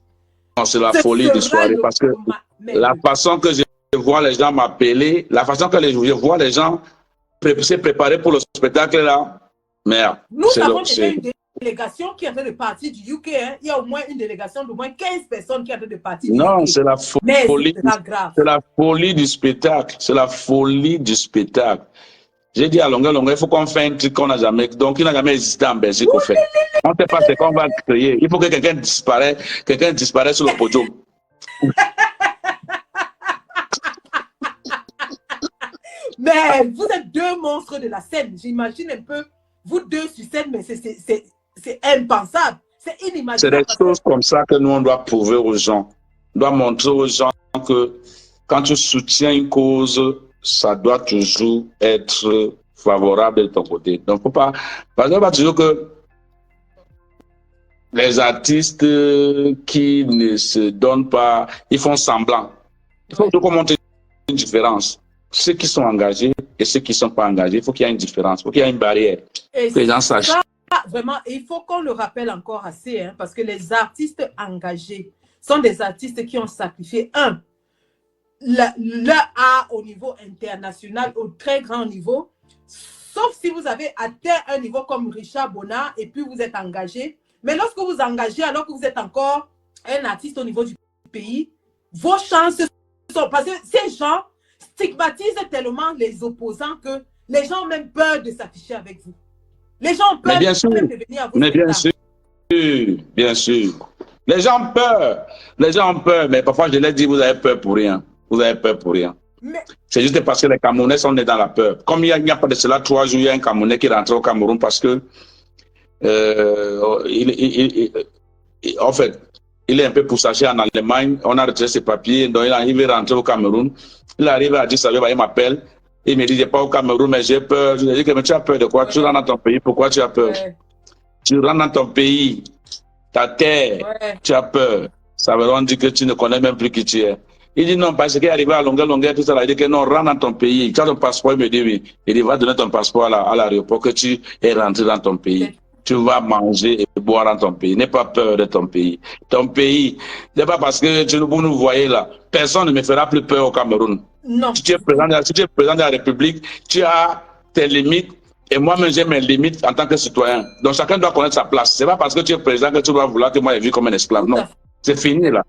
Non, c'est la folie de soirée, parce que la façon que je vois les gens m'appeler, la façon que je vois les gens se préparer pour le spectacle là, merde. Nous avons déjà une délégation qui est en train de partir du UK. Hein. Il y a au moins une délégation d'au moins 15 personnes qui est en train de partir du Non, UK. c'est la Mais folie. c'est pas grave. C'est la folie du spectacle. C'est la folie du spectacle. J'ai dit à longueur, il faut qu'on fasse un truc qu'on n'a jamais, donc il n'a jamais existé en Belgique au fait. On ne sait pas ce qu'on va créer. Il faut que quelqu'un disparaisse sur le podium. Mais vous êtes deux monstres de la scène. J'imagine un peu, vous deux sur scène, mais c'est impensable. C'est inimaginable. C'est des choses comme ça que nous, on doit prouver aux gens. On doit montrer aux gens que quand tu soutiens une cause, ça doit toujours être favorable de ton côté. Donc, faut pas, parce qu'on va toujours que les artistes qui ne se donnent pas, ils font semblant. Il faut toujours montrer une différence. Ceux qui sont engagés et ceux qui ne sont pas engagés, il faut qu'il y ait une différence, il faut qu'il y ait une barrière. Et que les gens sachent. Ça, vraiment, il faut qu'on le rappelle encore assez, hein, parce que les artistes engagés sont des artistes qui ont sacrifié, leur art au niveau international, au très grand niveau, sauf si vous avez atteint un niveau comme Richard Bonnard et puis vous êtes engagé. Mais lorsque vous engagez, alors que vous êtes encore un artiste au niveau du pays, vos chances sont... Parce que ces gens stigmatisent tellement les opposants que les gens ont même peur de s'afficher avec vous. Les gens ont peur Mais bien sûr, de venir à vous. mais bien sûr, bien sûr. Les gens ont peur. Les gens ont peur, mais parfois je leur dis, vous avez peur pour rien. Vous avez peur pour rien. C'est juste parce que les Camerounais sont nés dans la peur. Comme il n'y a pas de cela 3 jours, il y a un Camerounais qui est rentré au Cameroun parce que, en fait, il est un peu poussagé en Allemagne. On a retiré ses papiers, donc il veut rentrer au Cameroun. Il arrive à Addis Abeba, il m'appelle. Il me dit, je n'ai pas au Cameroun, mais j'ai peur. Je lui ai dit, mais tu as peur de quoi? Tu rentres dans ton pays, pourquoi tu as peur? Tu rentres dans ton pays, ta terre, tu as peur. Ça veut dire que tu ne connais même plus qui tu es. Il dit non, parce qu'il est arrivé à longueur, tout ça. Il dit que non, rentre dans ton pays. Tu as ton passeport, il me dit oui. Il dit, va donner ton passeport à l'aéroport que tu es rentré dans ton pays. Tu vas manger et boire dans ton pays. N'aie pas peur de ton pays. Ton pays, n'est pas parce que vous nous voyez là. Personne ne me fera plus peur au Cameroun. Non. Si tu es président de la République, tu as tes limites. Et moi-même, j'ai mes limites en tant que citoyen. Donc, chacun doit connaître sa place. C'est pas parce que tu es président que tu dois vouloir que moi, je vis comme un esclave. Non. C'est fini là.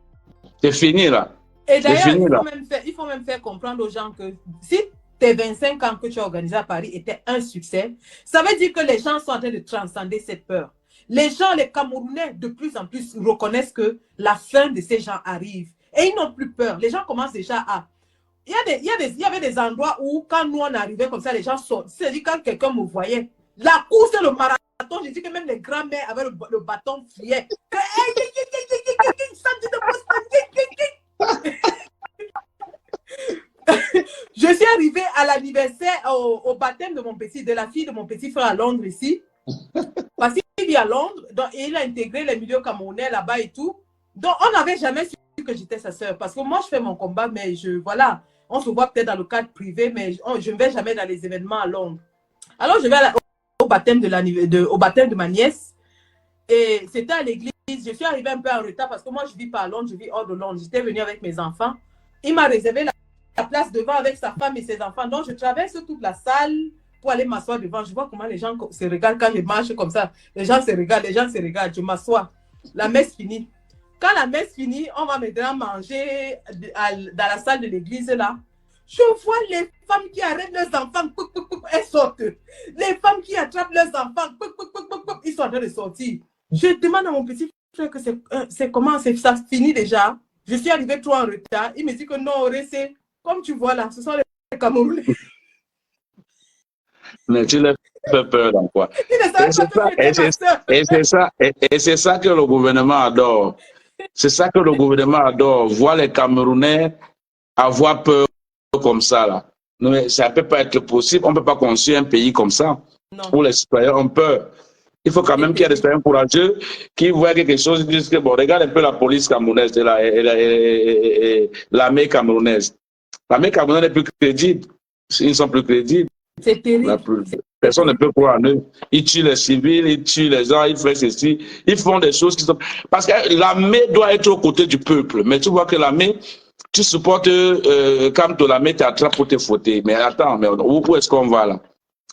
C'est fini là. Et d'ailleurs, il faut même faire comprendre aux gens que si tes 25 ans que tu as organisé à Paris étaient un succès, ça veut dire que les gens sont en train de transcender cette peur. Les gens, les Camerounais, de plus en plus reconnaissent que la fin de ces gens arrive. Et ils n'ont plus peur. Les gens commencent déjà à... Il y avait des endroits où, quand nous on arrivait comme ça, les gens sortent. C'est-à-dire, quand quelqu'un me voyait, la course et le marathon, j'ai dit que même les grands-mères avec le bâton fuyaient. Je suis arrivée à l'anniversaire, au baptême de mon de la fille de mon petit frère à Londres ici. Parce qu'il vit à Londres, donc, et il a intégré les milieux camerounais là-bas et tout. Donc, on n'avait jamais su que j'étais sa sœur. Parce que moi, je fais mon combat, mais voilà, on se voit peut-être dans le cadre privé, mais je ne vais jamais dans les événements à Londres. Alors, je vais au baptême de ma nièce. Et c'était à l'église. Je suis arrivée un peu en retard parce que moi, je ne vis pas à Londres, je vis hors de Londres. J'étais venue avec mes enfants. Il m'a réservé la place devant avec sa femme et ses enfants. Donc, je traverse toute la salle pour aller m'asseoir devant. Je vois comment les gens se regardent quand je marche comme ça. Les gens se regardent, Je m'assois. La messe finit. Quand la messe finit, on va maintenant manger dans la salle de l'église là. Je vois les femmes qui arrêtent leurs enfants, elles sortent. Les femmes qui attrapent leurs enfants, ils sont en train de sortir. Je demande à mon petit frère que c'est comment ça finit déjà. Je suis arrivée trop en retard. Il me dit que non, c'est comme tu vois là, ce sont les Camerounais. Mais tu leur fais peur dans quoi? Et c'est ça que le gouvernement adore. C'est ça que le gouvernement adore. Voir les Camerounais avoir peur comme ça là. Mais ça ne peut pas être possible. On ne peut pas construire un pays comme ça où les citoyens ont peur. Il faut quand même qu'il y ait des citoyens courageux qui voient quelque chose et disent que bon, regarde un peu la police camerounaise et l'armée camerounaise. L'armée camerounaise n'est plus crédible. Ils ne sont plus crédibles. C'est terrible. Personne ne peut croire en eux. Ils tuent les civils, ils tuent les gens, ils font ceci. Ils font des choses qui sont... Parce que l'armée doit être aux côtés du peuple. Mais tu vois que l'armée, tu supportes quand l'armée t'attrape pour te fouetter. Mais attends, mais où est-ce qu'on va là?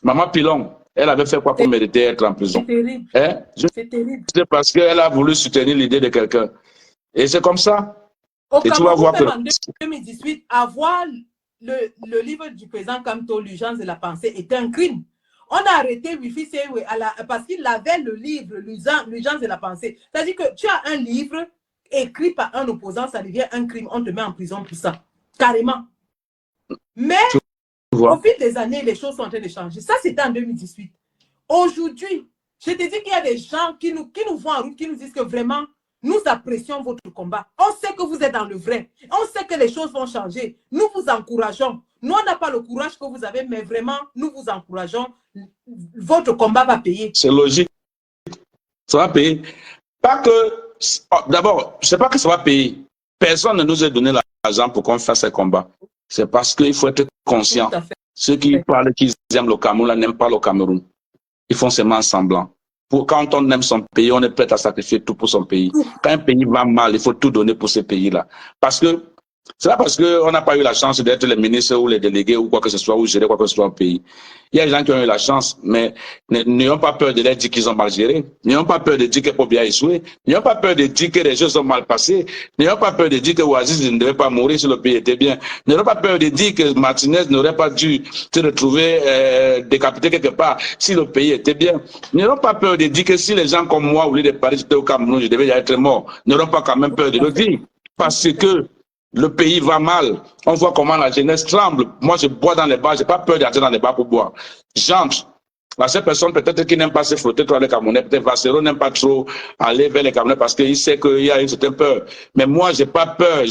Maman Pilon, Elle avait fait quoi pour mériter d'être en prison? C'est terrible. Hein? C'est terrible. C'est parce qu'elle a voulu soutenir l'idée de quelqu'un. Et c'est comme ça. Au Et tu vas voir Cameroun, que... même en 2018, avoir le livre du président Kamto, L'urgence de la pensée, était un crime. On a arrêté Wifi Sewe parce qu'il avait le livre, L'urgence de la pensée. C'est-à-dire que tu as un livre écrit par un opposant, ça devient un crime. On te met en prison pour ça. Carrément. Mais au fil des années, les choses sont en train de changer. Ça, c'était en 2018. Aujourd'hui, je te dis qu'il y a des gens qui nous voient en route, qui nous disent que vraiment, nous apprécions votre combat. On sait que vous êtes dans le vrai. On sait que les choses vont changer. Nous vous encourageons. Nous, on n'a pas le courage que vous avez, mais vraiment, nous vous encourageons. Votre combat va payer. C'est logique. Ça va payer. Pas que... D'abord, je ne sais pas que ça va payer. Personne ne nous a donné l'argent pour qu'on fasse ces combats. C'est parce qu'il faut être conscient. Ceux qui parlent qu'ils aiment le Cameroun n'aiment pas le Cameroun. Ils font seulement semblant. Quand on aime son pays, on est prêt à sacrifier tout pour son pays. Quand un pays va mal, il faut tout donner pour ce pays-là. Parce que c'est pas parce qu'on n'a pas eu la chance d'être les ministres ou les délégués ou quoi que ce soit, ou gérer quoi que ce soit au pays. Il y a des gens qui ont eu la chance, mais n'ayons pas peur de leur dire qu'ils ont mal géré. N'ayons pas peur de dire que Pobia a échoué. N'ayons pas peur de dire que les choses sont mal passées. N'ayons pas peur de dire que Ouaziz ne devait pas mourir si le pays était bien. N'ayons pas peur de dire que Martinez n'aurait pas dû se retrouver décapité quelque part si le pays était bien. N'ayons pas peur de dire que si les gens comme moi, au lieu de Paris, j'étais au Cameroun, je devais y être mort. N'ayons pas quand même peur de le dire. Parce que le pays va mal. On voit comment la jeunesse tremble. Moi, je bois dans les bars. Je n'ai pas peur d'entrer dans les bars pour boire. J'entre. La seule personne peut-être qui n'aime pas se frotter trop les Camerounais, peut-être Vassero n'aime pas trop aller vers les Camerounais parce qu'il sait qu'il y a une certaine peur. Mais moi, je n'ai pas peur.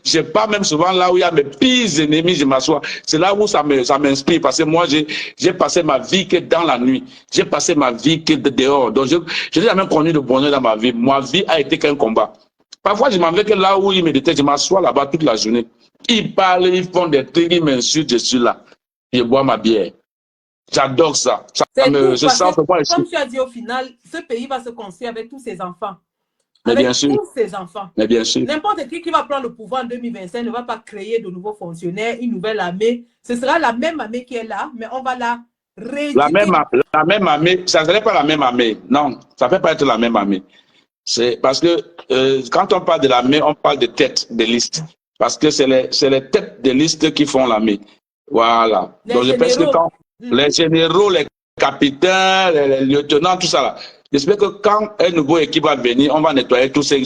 J'ai pas même souvent là où il y a mes pires ennemis, je m'assois. C'est là où ça m'inspire parce que moi, j'ai passé ma vie que dans la nuit. J'ai passé ma vie que dehors. Donc, je n'ai jamais connu de bonheur dans ma vie. Ma vie a été qu'un combat. Parfois, je m'en vais que là où ils me détestent, je m'assois là-bas toute la journée. Ils parlent, ils font des trucs, ils m'insultent, je suis là. Je bois ma bière. J'adore ça. Je sens que, comme tu as dit au final, ce pays va se construire avec tous ses enfants. Mais avec bien sûr. tous ses enfants. Mais bien sûr. N'importe qui va prendre le pouvoir en 2025 ne va pas créer de nouveaux fonctionnaires, une nouvelle armée. Ce sera la même armée qui est là, mais on va la rééduquer. La même armée, ça ne serait pas la même armée. Non, ça ne peut pas être la même armée. C'est parce que quand on parle de l'armée, on parle de têtes de liste. Parce que c'est les têtes de liste qui font l'armée. Voilà. Donc je pense que quand les généraux, les capitaines, les lieutenants, tout ça là, j'espère que quand un nouveau équipe va venir, on va nettoyer tous ces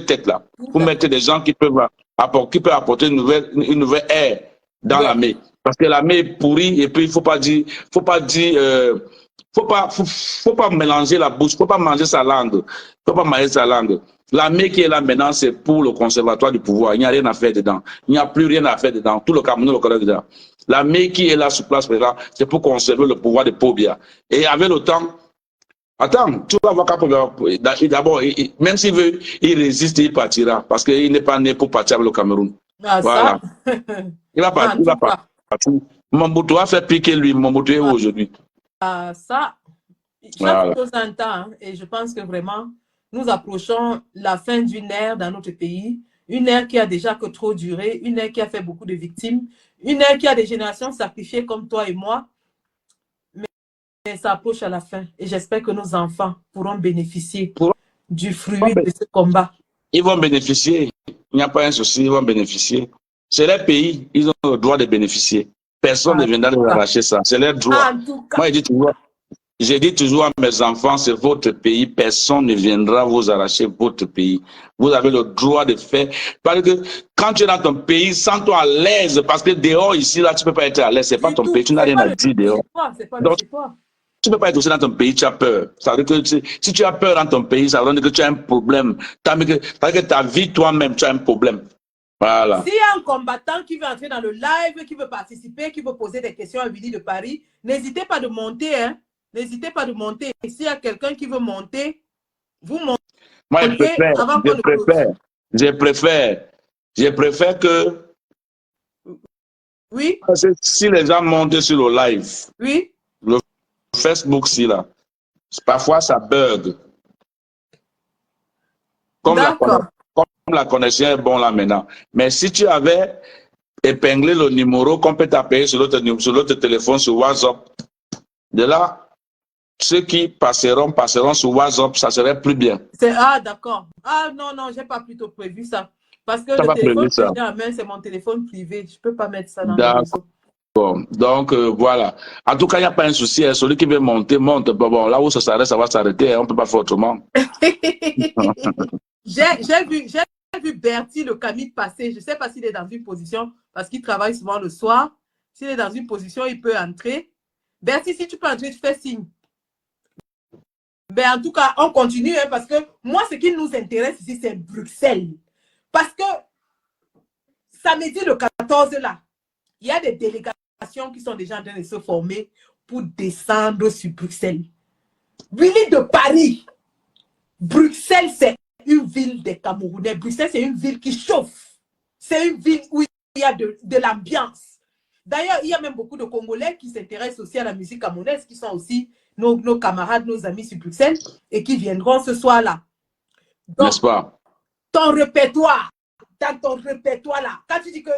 têtes-là. Pour mettre des gens qui peuvent apporter une nouvelle ère dans l'armée. Parce que l'armée est pourrie et puis il faut pas mélanger la bouche, faut pas manger sa langue. Faut pas manger sa langue. L'armée qui est là maintenant, c'est pour le conservatoire du pouvoir. Il n'y a rien à faire dedans. Il n'y a plus rien à faire dedans. Tout le Cameroun le connaît dedans. L'armée qui est là sur place maintenant, c'est pour conserver le pouvoir de Pobia. Et avec le temps, attends, tu vas voir qu'à Pobia, d'abord, même s'il veut, il résiste, il partira. Parce qu'il n'est pas né pour partir avec le Cameroun. Ah, voilà. Ça. Il va partir, il va partir. Mobutu a fait piquer lui, Mobutu est où aujourd'hui? Ça, chaque chose en temps, hein, et je pense que vraiment, nous approchons la fin d'une ère dans notre pays, une ère qui a déjà que trop duré, une ère qui a fait beaucoup de victimes, une ère qui a des générations sacrifiées comme toi et moi, mais ça approche à la fin, et j'espère que nos enfants pourront bénéficier du fruit de ce combat. Ils vont bénéficier, il n'y a pas un souci, ils vont bénéficier. C'est leur pays, ils ont le droit de bénéficier. Personne ne viendra leur arracher ça. C'est leur droit. Moi, je dis toujours à mes enfants, c'est votre pays. Personne ne viendra vous arracher votre pays. Vous avez le droit de faire. Parce que quand tu es dans ton pays, sens-toi à l'aise. Parce que dehors, ici, là, tu ne peux pas être à l'aise. Ce n'est pas ton pays. Tu n'as rien à dire dehors. Donc, tu ne peux pas être aussi dans ton pays, tu as peur. Ça veut dire que si tu as peur dans ton pays, ça veut dire que tu as un problème. Ça veut dire que ta vie, toi-même, tu as un problème. Voilà. S'il y a un combattant qui veut entrer dans le live, qui veut participer, qui veut poser des questions à Willy de Paris, n'hésitez pas de monter. Hein. N'hésitez pas de monter. S'il y a quelqu'un qui veut monter, vous montez. Moi, je préfère que... Oui. Parce que si les gens montent sur le live, oui. Le Facebook, si là, parfois ça bug. Comme la connexion est bon là maintenant. Mais si tu avais épinglé le numéro qu'on peut t'appeler sur l'autre téléphone, sur WhatsApp, De là, ceux qui passeront sur WhatsApp, ça serait plus bien. Ah, d'accord. Ah, non, non, j'ai pas plutôt prévu ça. Parce que Ça le va téléphone prévu que ça. j'ai en main, c'est mon téléphone privé. Je peux pas mettre ça dans les D'accord. réseaux. Donc, voilà. En tout cas, il n'y a pas un souci. Hein. Celui qui veut monter, monte. Bon, là où ça s'arrête, ça va s'arrêter. Hein. On ne peut pas faire autrement. J'ai vu Bertie le Camille passer. Je ne sais pas s'il est dans une position, parce qu'il travaille souvent le soir. S'il est dans une position, il peut entrer. Bertie, si tu peux entrer, tu fais signe. Ben, en tout cas, on continue, hein, parce que moi, ce qui nous intéresse ici, c'est Bruxelles. Parce que samedi le 14, là, il y a des délégations qui sont déjà en train de se former pour descendre sur Bruxelles. Willy de Paris. Bruxelles, c'est une ville des Camerounais. Bruxelles, c'est une ville qui chauffe. C'est une ville où il y a de l'ambiance. D'ailleurs, il y a même beaucoup de Congolais qui s'intéressent aussi à la musique camerounaise, qui sont aussi nos camarades, nos amis sur Bruxelles et qui viendront ce soir-là. N'est-ce pas? Ton répertoire, dans ton répertoire là, quand tu dis que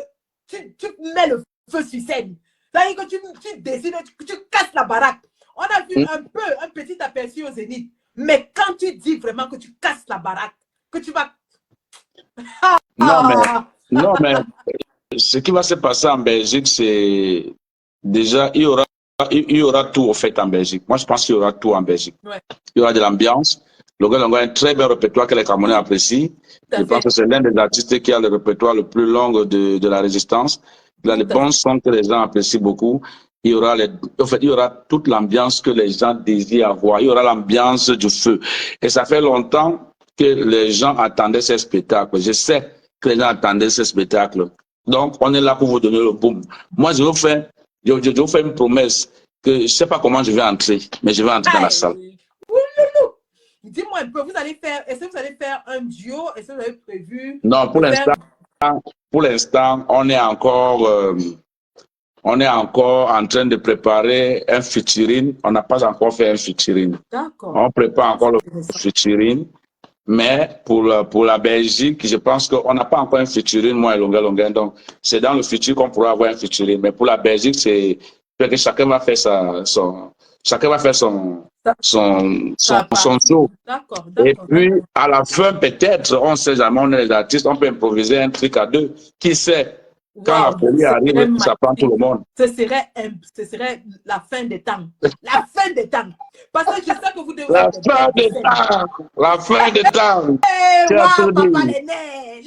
tu mets le feu sur scène, c'est-à-dire que tu décides, tu casses la baraque. On a vu un petit aperçu au Zénith. Mais quand tu dis vraiment que tu casses la baraque, que tu vas... Non, mais ce qui va se passer en Belgique, c'est déjà, il y aura tout au fait en Belgique. Moi, je pense qu'il y aura tout en Belgique. Ouais. Il y aura de l'ambiance. Le gars a un très bel répertoire que les Camerounais apprécient. Je pense que c'est l'un des artistes qui a le répertoire le plus long de la résistance. Il a des bons sons que les gens apprécient beaucoup. Il y aura il y aura toute l'ambiance que les gens désirent avoir. Il y aura l'ambiance du feu. Et ça fait longtemps que les gens attendaient ces spectacles. Je sais que les gens attendaient ces spectacles. Donc, on est là pour vous donner le boom. Moi, je vous fais une promesse que je ne sais pas comment je vais entrer, mais je vais entrer dans la salle. Dis-moi un peu, est-ce que vous allez faire un duo? Est-ce que vous avez prévu? Non, pour l'instant, on est encore en train de préparer un featuring. On n'a pas encore fait un featuring. D'accord. On prépare encore le featuring. Mais pour la Belgique, je pense qu'on n'a pas encore un featuring, moi et Longa. Donc, c'est dans le futur qu'on pourra avoir un featuring. Mais pour la Belgique, c'est que chacun va faire son show. D'accord. Et puis, à la fin, peut-être, on ne sait jamais, on est les artistes, on peut improviser un truc à deux. Qui sait? Quand la folie arrive, ça prend tout le monde. Ce serait la fin des temps. La fin des temps. Parce que je sais que vous devez... La fin des temps. La fin des temps. Waouh, papa, les nez.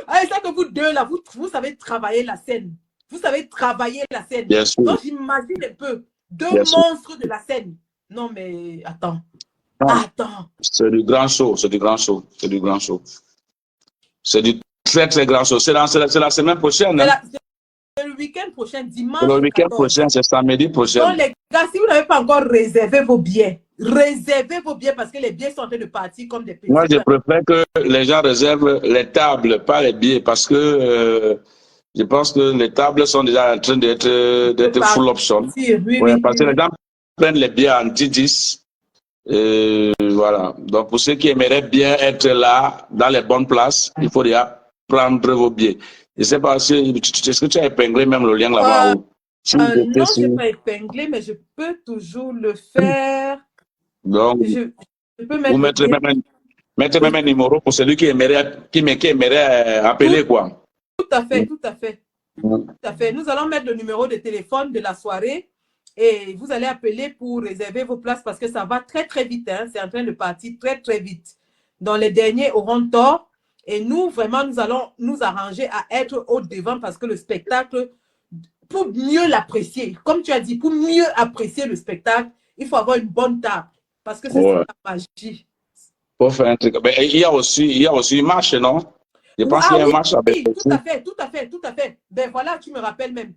C'est ça que vous deux, là, vous savez travailler la scène. Vous savez travailler la scène. Bien sûr. Donc, j'imagine un peu. Deux monstres de la scène. Non, mais attends. Non. Attends. C'est du grand show. C'est du très, très grand show. C'est la semaine prochaine. C'est le week-end prochain, dimanche. Le week-end prochain, c'est samedi prochain. Donc, les gars, si vous n'avez pas encore réservé vos billets parce que les billets sont en train de partir comme des petits. Moi, je préfère que les gens réservent les tables, pas les billets, parce que je pense que les tables sont déjà en train d'être full option. Oui, parce que les gens prennent les billets en 10-10. Voilà. Donc, pour ceux qui aimeraient bien être là, dans les bonnes places, il faut déjà prendre vos billets. Je ne sais pas si est-ce que tu as épinglé même le lien là-bas. Non, je n'ai pas épinglé, mais je peux toujours le faire. Donc, je peux vous mettrez même un numéro pour celui qui aimerait appeler, quoi. Tout à fait. Nous allons mettre le numéro de téléphone de la soirée et vous allez appeler pour réserver vos places parce que ça va très, très vite. Hein. C'est en train de partir très, très vite. Donc, les derniers auront tort. Et nous, vraiment, nous allons nous arranger à être au devant parce que le spectacle, pour mieux l'apprécier, comme tu as dit, pour mieux apprécier le spectacle, il faut avoir une bonne table parce que c'est la magie. Pour faire un truc. Mais il y a aussi une marche, non? Je pense qu'il y a une marche avec. Oui, tout à fait. Ben voilà, tu me rappelles même.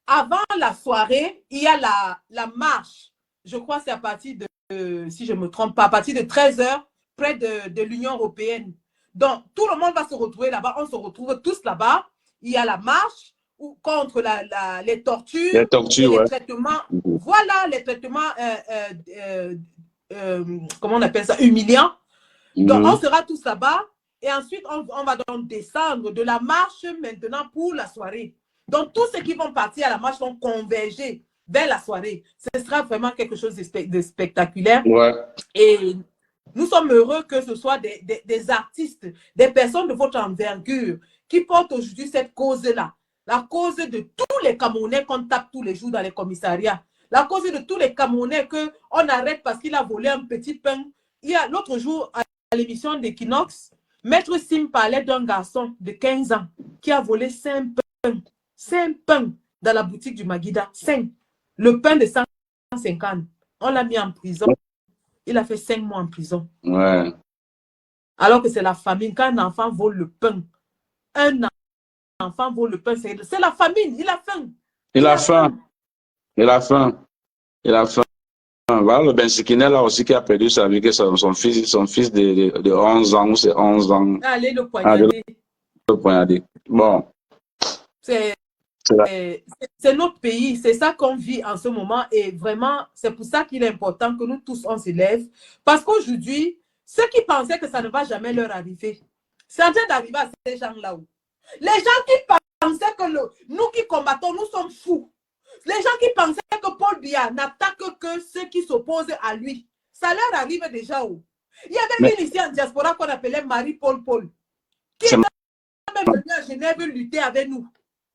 Avant la soirée, il y a la marche. Je crois que c'est à partir de, si je ne me trompe pas, à partir de 13h, près de l'Union européenne. Donc, tout le monde va se retrouver là-bas. On se retrouve tous là-bas. Il y a la marche contre les tortures. Les tortures, les traitements. Voilà, les traitements, comment on appelle ça, humiliants. Donc, on sera tous là-bas. Et ensuite, on va donc descendre de la marche maintenant pour la soirée. Donc, tous ceux qui vont partir à la marche vont converger vers la soirée. Ce sera vraiment quelque chose de spectaculaire. Ouais. Et nous sommes heureux que ce soit des artistes, des personnes de votre envergure qui portent aujourd'hui cette cause-là. La cause de tous les Camerounais qu'on tape tous les jours dans les commissariats. La cause de tous les Camerounais qu'on arrête parce qu'il a volé un petit pain. Il y a l'autre jour, à l'émission d'Equinox, Maître Sim parlait d'un garçon de 15 ans qui a volé 5 pains. 5 pains dans la boutique du Maguida. 5. Le pain de 150. On l'a mis en prison. Il a fait 5 mois en prison. Ouais. Alors que c'est la famine. Quand un enfant vole le pain, un enfant vole le pain, c'est la famine. Il a faim. Il a faim. Il a faim. Il a faim. Voilà le Bensikine là aussi qui a perdu sa vie, son fils de 11 ans, ou c'est 11 ans. Allez, le poignarder. Le poignarder. Bon. C'est notre pays, c'est ça qu'on vit en ce moment et vraiment, c'est pour ça qu'il est important que nous tous, on se lève. Parce qu'aujourd'hui, ceux qui pensaient que ça ne va jamais leur arriver, c'est en train d'arriver à ces gens-là. Les gens qui pensaient que nous qui combattons, nous sommes fous. Les gens qui pensaient que Paul Biya n'attaque que ceux qui s'opposent à lui, ça leur arrive déjà. Il y avait une ici en diaspora qu'on appelait Marie-Paul Paul, qui est même venue à Genève lutter avec nous.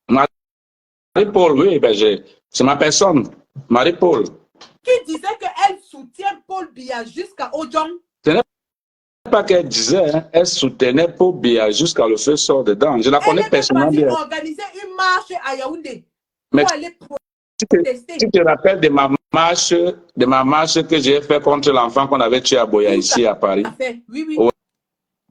Marie-Paul, oui, ben c'est ma personne, Marie-Paul. Qui disait qu'elle soutient Paul Biya jusqu'à Ojong. Ce n'est pas qu'elle disait, hein, elle soutenait Paul Biya jusqu'à le feu sort dedans. Je la connais personnellement. Elle a organisé une marche à Yaoundé pour aller protester. Tu te rappelles de ma marche que j'ai fait contre l'enfant qu'on avait tué à Boya ici à Paris. Oui, oui.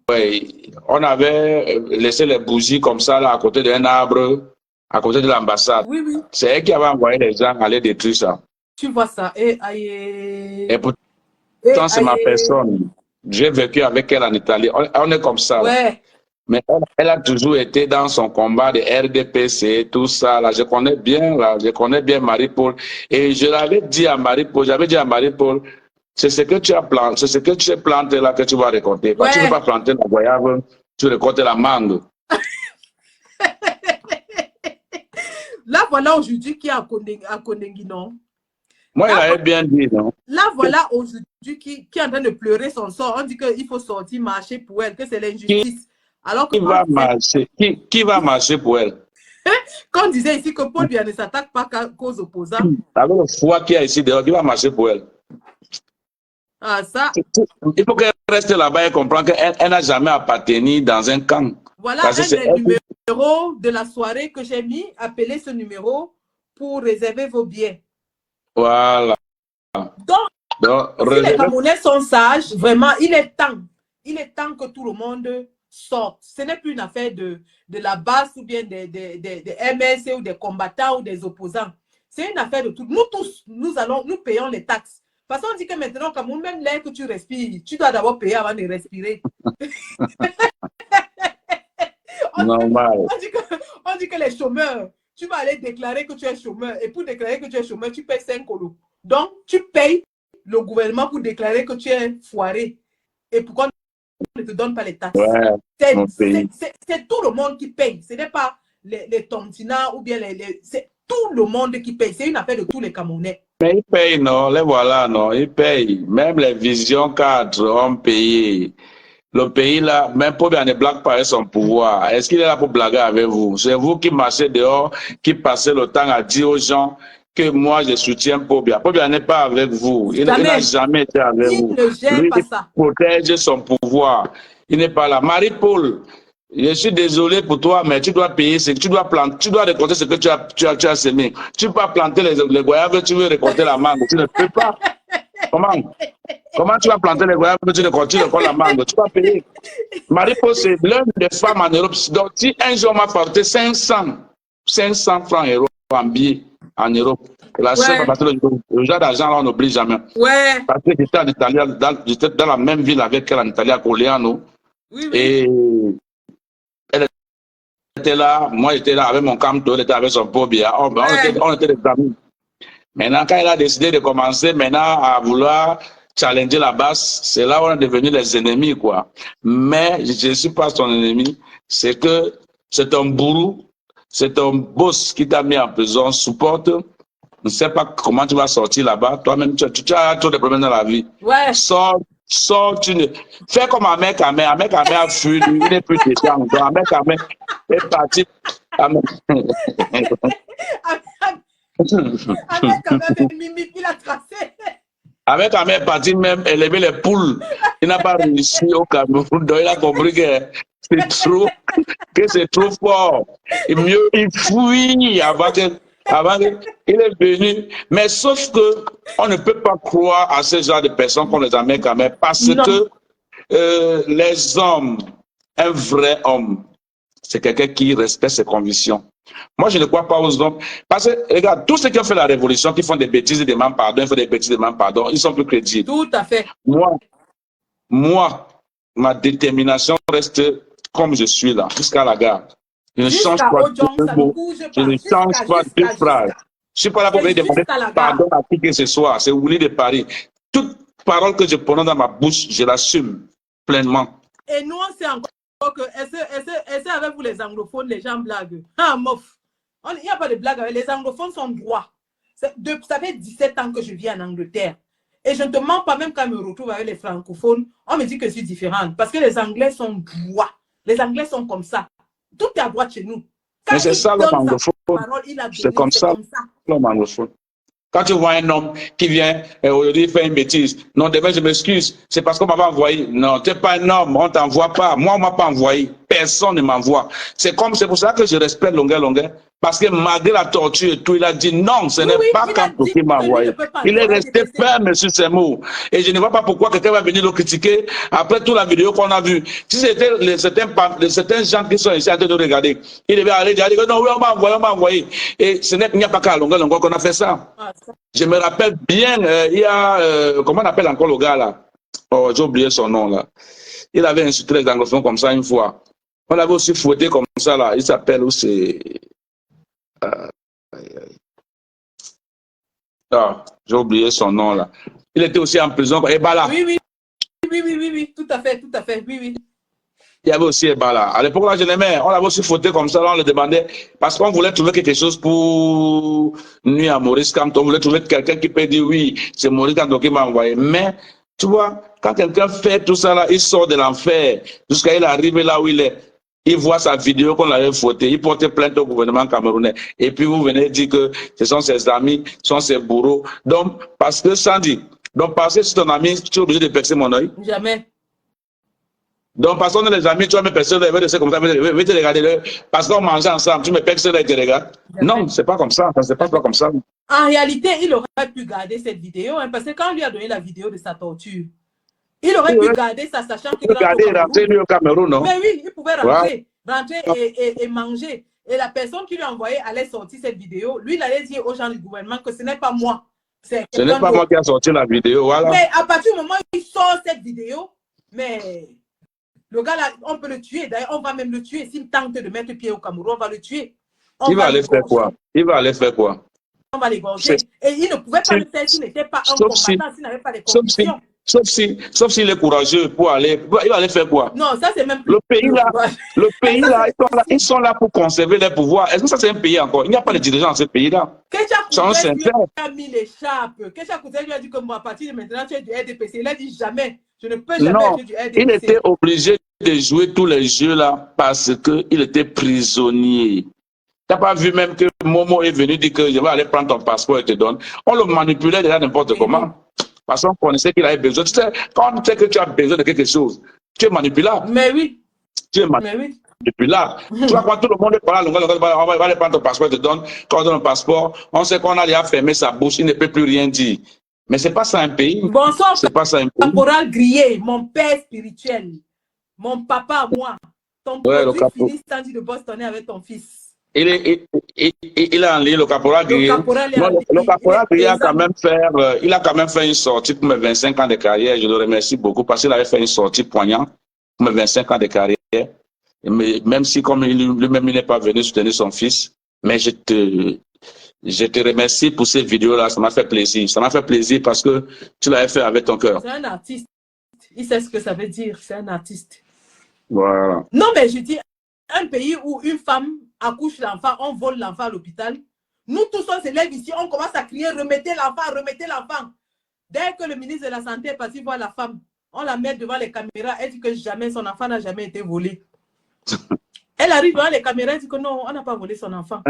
Ouais, on avait laissé les bougies comme ça là, à côté d'un arbre, à côté de l'ambassade. Oui, oui. C'est elle qui avait envoyé les gens aller détruire ça. Tu vois ça. Et pourtant, c'est ma personne. J'ai vécu avec elle en Italie. On est comme ça. Ouais. Là. Mais elle a toujours été dans son combat de RDPC, tout ça. Là. Je connais bien Marie-Paul. Et je l'avais dit à Marie-Paul, c'est ce que tu as planté, c'est ce que tu as planté là que tu vas récolter. Quand tu ne veux pas planter la goyave, tu récoltes la mangue. Là, voilà aujourd'hui qui est à Kondengi, non? Moi, il avait bien dit, non? Là, voilà aujourd'hui qui est en train de pleurer son sort. On dit qu'il faut sortir, marcher pour elle, que c'est l'injustice. Alors que qui va marcher pour elle? Quand on disait ici que Paul Biya ne s'attaque pas qu'aux opposants. Avec le foie qu'il y a ici dehors, qui va marcher pour elle? Ah, ça. Il faut qu'elle reste là-bas et comprenne qu'elle n'a jamais appartenu dans un camp. Voilà un des numéros de la soirée que j'ai mis. Appelez ce numéro pour réserver vos billets. Voilà. Donc si les Camerounais sont sages, vraiment, il est temps que tout le monde sorte. Ce n'est plus une affaire de la base ou bien des MSC ou des combattants ou des opposants. C'est une affaire de tout. Nous tous, nous payons les taxes. Parce qu'on dit que maintenant, au Cameroun, même l'air que tu respires, tu dois d'abord payer avant de respirer. Normal. On dit que les chômeurs, tu vas aller déclarer que tu es chômeur. Et pour déclarer que tu es chômeur, tu payes 5 colos. Donc, tu payes le gouvernement pour déclarer que tu es foiré. Et pourquoi on ne te donne pas les taxes? Ouais, c'est tout le monde qui paye. Ce n'est pas les tontinats ou bien c'est tout le monde qui paye. C'est une affaire de tous les Camerounais. Mais ils payent, non? Les voilà, non? Ils payent. Même les visions cadres ont payé. Le pays là, même Paul Biya ne blague pas avec son pouvoir. Est-ce qu'il est là pour blaguer avec vous? C'est vous qui marchez dehors, qui passez le temps à dire aux gens que moi je soutiens Paul Biya. Paul Biya n'est pas avec vous. Il n'a jamais été avec vous. Il ne gère pas ça. Il protège son pouvoir. Il n'est pas là. Marie-Paul, je suis désolé pour toi, mais tu dois payer ce que tu dois planter, tu dois récolter ce que tu as semé. Tu ne peux pas planter les goyaves, tu veux récolter la mangue. Tu ne peux pas. Comment tu vas planter les goyaves, tu récoltes la mangue? Tu vas payer. Marie-Paul, c'est l'une des femmes en Europe. Donc, si un jour m'a porté 500 francs euros en billets en Europe, la seule, parce que le genre d'argent, là, on n'oublie jamais. Ouais. Parce que j'étais en Italie, j'étais dans la même ville avec elle en Italie, à Coliano. Oui, oui. Et elle était là, moi j'étais là avec mon camto, elle était avec son Paul Biya. On était des amis. Maintenant, quand elle a décidé de commencer maintenant à vouloir challenger la base, c'est là où on est devenu les ennemis, quoi. Mais je ne suis pas son ennemi. C'est que c'est un bourreau, c'est un boss qui t'a mis en prison, supporte. Je ne sais pas comment tu vas sortir là-bas. Toi-même, tu as trop de problèmes dans la vie. Ouais. Sors, fais comme Ahmed Ahmed. Ahmed Ahmed a fui, il n'est plus déjà en temps. Ahmed Ahmed est parti. Avec quand même Mimi qui l'a tracé. Avec Ahmed est parti même élever les poules. Il n'a pas réussi au Cameroun. Donc il a compris que c'est trop fort. Et mieux, il fuit avant qu'il est venu. Mais sauf que on ne peut pas croire à ce genre de personnes qu'on les amène quand même parce que les hommes, un vrai homme, c'est quelqu'un qui respecte ses convictions. Moi, je ne crois pas aux hommes. Parce que, regarde, tous ceux qui ont fait la révolution, qui font des bêtises et demandent pardon, ils font des bêtises et demandent pardon, ils sont plus crédibles. Tout à fait. Moi, ma détermination reste comme je suis là, jusqu'à la gare. Je ne change pas de mots. Je ne change pas de phrase. Je ne suis pas là pour venir demander pardon à qui que ce soit. C'est Willy de Paris. Toute parole que je prononce dans ma bouche, je l'assume pleinement. Et nous, on sait encore que, est-ce avec vous les anglophones, les gens blaguent. Ah, mof. Il n'y a pas de blague. Les anglophones sont droits. Ça fait 17 ans que je vis en Angleterre. Et je ne te mens pas, même quand je me retrouve avec les francophones, on me dit que je suis différente. Parce que les Anglais sont droits. Les Anglais sont comme ça. Tout est à droite chez nous. Quand mais c'est ça l'homme anglophone. C'est comme ça l'homme anglophone. Quand tu vois un homme qui vient aujourd'hui faire une bêtise, non, demain je m'excuse, c'est parce qu'on m'a envoyé. Non, tu n'es pas un homme, on ne t'envoie pas. Moi, on ne m'a pas envoyé. Personne ne m'envoie. C'est pour ça que je respecte longueur. Parce que malgré la torture et tout, il a dit non, ce n'est pas Campo qui m'a envoyé. Il est resté ferme sur ses mots. Et je ne vois pas pourquoi quelqu'un va venir le critiquer après toute la vidéo qu'on a vue. Si c'était certains gens qui sont ici en train de regarder, il devait aller dire non, oui, on m'a envoyé. Et il n'y a pas qu'à longueur qu'on a fait ça. Je me rappelle bien, il y a, comment on appelle encore le gars là? Oh, j'ai oublié son nom là. Il avait insulté les anglophones comme ça une fois. On l'avait aussi fouetté comme ça là. Il s'appelle aussi. Ah, j'ai oublié son nom là. Il était aussi en prison. Ebala. Oui, tout à fait, oui. Il y avait aussi Ebala. À l'époque là, je l'aimais. On l'avait aussi fouetté comme ça, là, on le demandait. Parce qu'on voulait trouver quelque chose pour nuire à Maurice Kamto. On voulait trouver quelqu'un qui peut dire oui, c'est Maurice Kamto qui m'a envoyé. Mais, tu vois, quand quelqu'un fait tout ça là, il sort de l'enfer jusqu'à il arrive là où il est. Il voit sa vidéo qu'on l'avait fautée, il porte plainte au gouvernement camerounais. Et puis vous venez dire que ce sont ses amis, ce sont ses bourreaux. Donc, parce que Sandy, donc parce que c'est ton ami, tu es obligé de percer mon œil. Jamais. Donc, parce qu'on est les amis, tu vas me percer l'œil, je vais comme ça, je vais te regarder. Parce qu'on mange ensemble, tu me perces l'œil, tu te regardes. Non, c'est pas comme ça, ça se passe pas comme ça. En réalité, il aurait pu garder cette vidéo, hein, parce que quand on lui a donné la vidéo de sa torture, il aurait pu garder ça, sachant qu'il rentrer au Cameroun, non? Mais oui, il pouvait rentrer et manger. Et la personne qui lui a envoyé allait sortir cette vidéo. Lui, il allait dire aux gens du gouvernement que ce n'est pas moi. Ce n'est pas moi qui a sorti la vidéo, voilà. Mais à partir du moment où il sort cette vidéo, mais le gars là, on peut le tuer. D'ailleurs, on va même le tuer. S'il tente de mettre pied au Cameroun, on va le tuer. Il va aller faire quoi? Il va aller faire quoi? On va l'égorger. Et il ne pouvait pas le faire s'il n'était pas un combattant, s'il n'avait pas les conditions. Sauf s'il est courageux pour aller, il va aller faire quoi? Non, ça c'est même plus. Le pays là, ils sont là pour conserver les pouvoirs. Est-ce que ça c'est un pays encore? Il n'y a pas de dirigeants dans ce pays-là. Kecha Kouté lui a mis l'écharpe. Kecha Kouté lui a dit que moi, à partir de maintenant, tu es du RDPC. Il a dit jamais. Je ne peux jamais être du RDPC. Il était obligé de jouer tous les jeux là parce qu'il était prisonnier. Tu n'as pas vu même que Momo est venu dire que je vais aller prendre ton passeport et te donne. On le manipulait déjà n'importe comment. Parce qu'on connaissait qu'il avait besoin. Tu sais, quand tu sais que tu as besoin de quelque chose, tu es manipulable. Mais oui. Tu es manipulable. Tu vois, quand tout le monde est par là, on va aller prendre ton passeport et te donne. Quand on donne le passeport, on sait qu'on a déjà fermé sa bouche, il ne peut plus rien dire. Mais ce n'est pas ça un pays. Bonsoir, c'est pas ça un pays. Caporal Grillé, mon père spirituel, mon papa, moi, ton produit Phyllis Sandy de Boston avec ton fils. Il a enlevé le caporal Grillé. Le caporal Grillé a quand même fait une sortie pour mes 25 ans de carrière. Je le remercie beaucoup parce qu'il avait fait une sortie poignante pour mes 25 ans de carrière. Mais même si, comme lui-même, il n'est pas venu soutenir son fils, mais Je te remercie pour ces vidéos-là, ça m'a fait plaisir. Ça m'a fait plaisir parce que tu l'avais fait avec ton cœur. C'est un artiste. Il sait ce que ça veut dire. C'est un artiste. Voilà. Non, mais je dis, un pays où une femme accouche l'enfant, on vole l'enfant à l'hôpital. Nous tous, on se lève ici, on commence à crier, remettez l'enfant, remettez l'enfant. Dès que le ministre de la Santé est parti voir la femme, on la met devant les caméras, elle dit que jamais, son enfant n'a jamais été volé. Elle arrive devant les caméras, elle dit que non, on n'a pas volé son enfant.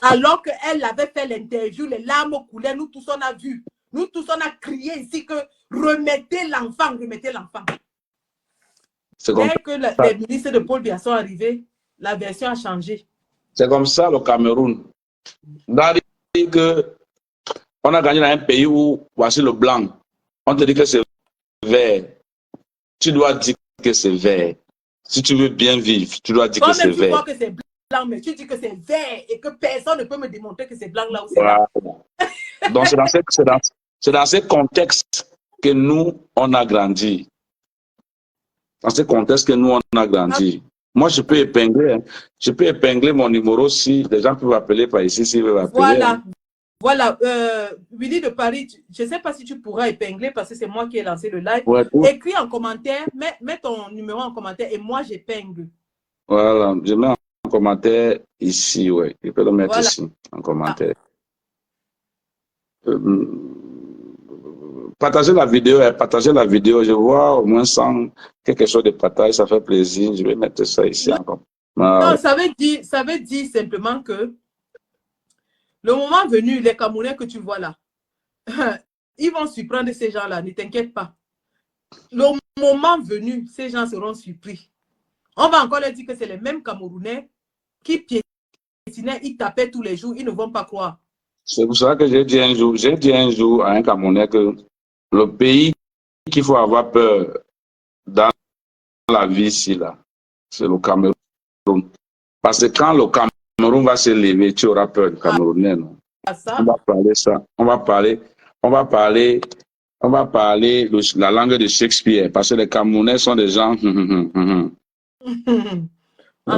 Alors qu'elle avait fait l'interview, les larmes coulaient, nous tous on a vu. Nous tous on a crié ici que remettez l'enfant, remettez l'enfant. Dès que les ministres de Paul Biya sont arrivés, la version a changé. C'est comme ça le Cameroun. On a gagné dans un pays où voici le blanc. On te dit que c'est vert. Tu dois dire que c'est vert. Si tu veux bien vivre, tu dois dire que c'est vert. Tu crois que c'est blanc, mais tu dis que c'est vert et que personne ne peut me démontrer que c'est blanc là où c'est là. Donc c'est dans ce contexte que nous, on a grandi. Dans ce contexte que nous, on a grandi. Moi, je peux épingler mon numéro si les gens peuvent appeler par ici, s'ils veulent appeler. Voilà. Voilà, Willy de Paris, je ne sais pas si tu pourras épingler parce que c'est moi qui ai lancé le live. Ouais, écris en commentaire, mets ton numéro en commentaire et moi j'épingle. Voilà, je mets en commentaire ici, ouais. Je peux le mettre ici, en commentaire. Partagez la vidéo, je vois au moins 100 quelque chose de partage, ça fait plaisir. Je vais mettre ça ici encore. Non, ça veut dire simplement que le moment venu, les Camerounais que tu vois là, ils vont surprendre ces gens-là, ne t'inquiète pas. Le moment venu, ces gens seront surpris. On va encore leur dire que c'est les mêmes Camerounais qui piétinaient, ils tapaient tous les jours, ils ne vont pas croire. C'est pour ça que j'ai dit un jour à un Camerounais que le pays qu'il faut avoir peur dans la vie ici, là, c'est le Cameroun. Parce que quand le Cameroun va se lever, tu auras peur du Camerounais, non? On va parler ça. On va parler la langue de Shakespeare. Parce que les Camerounais sont des gens. En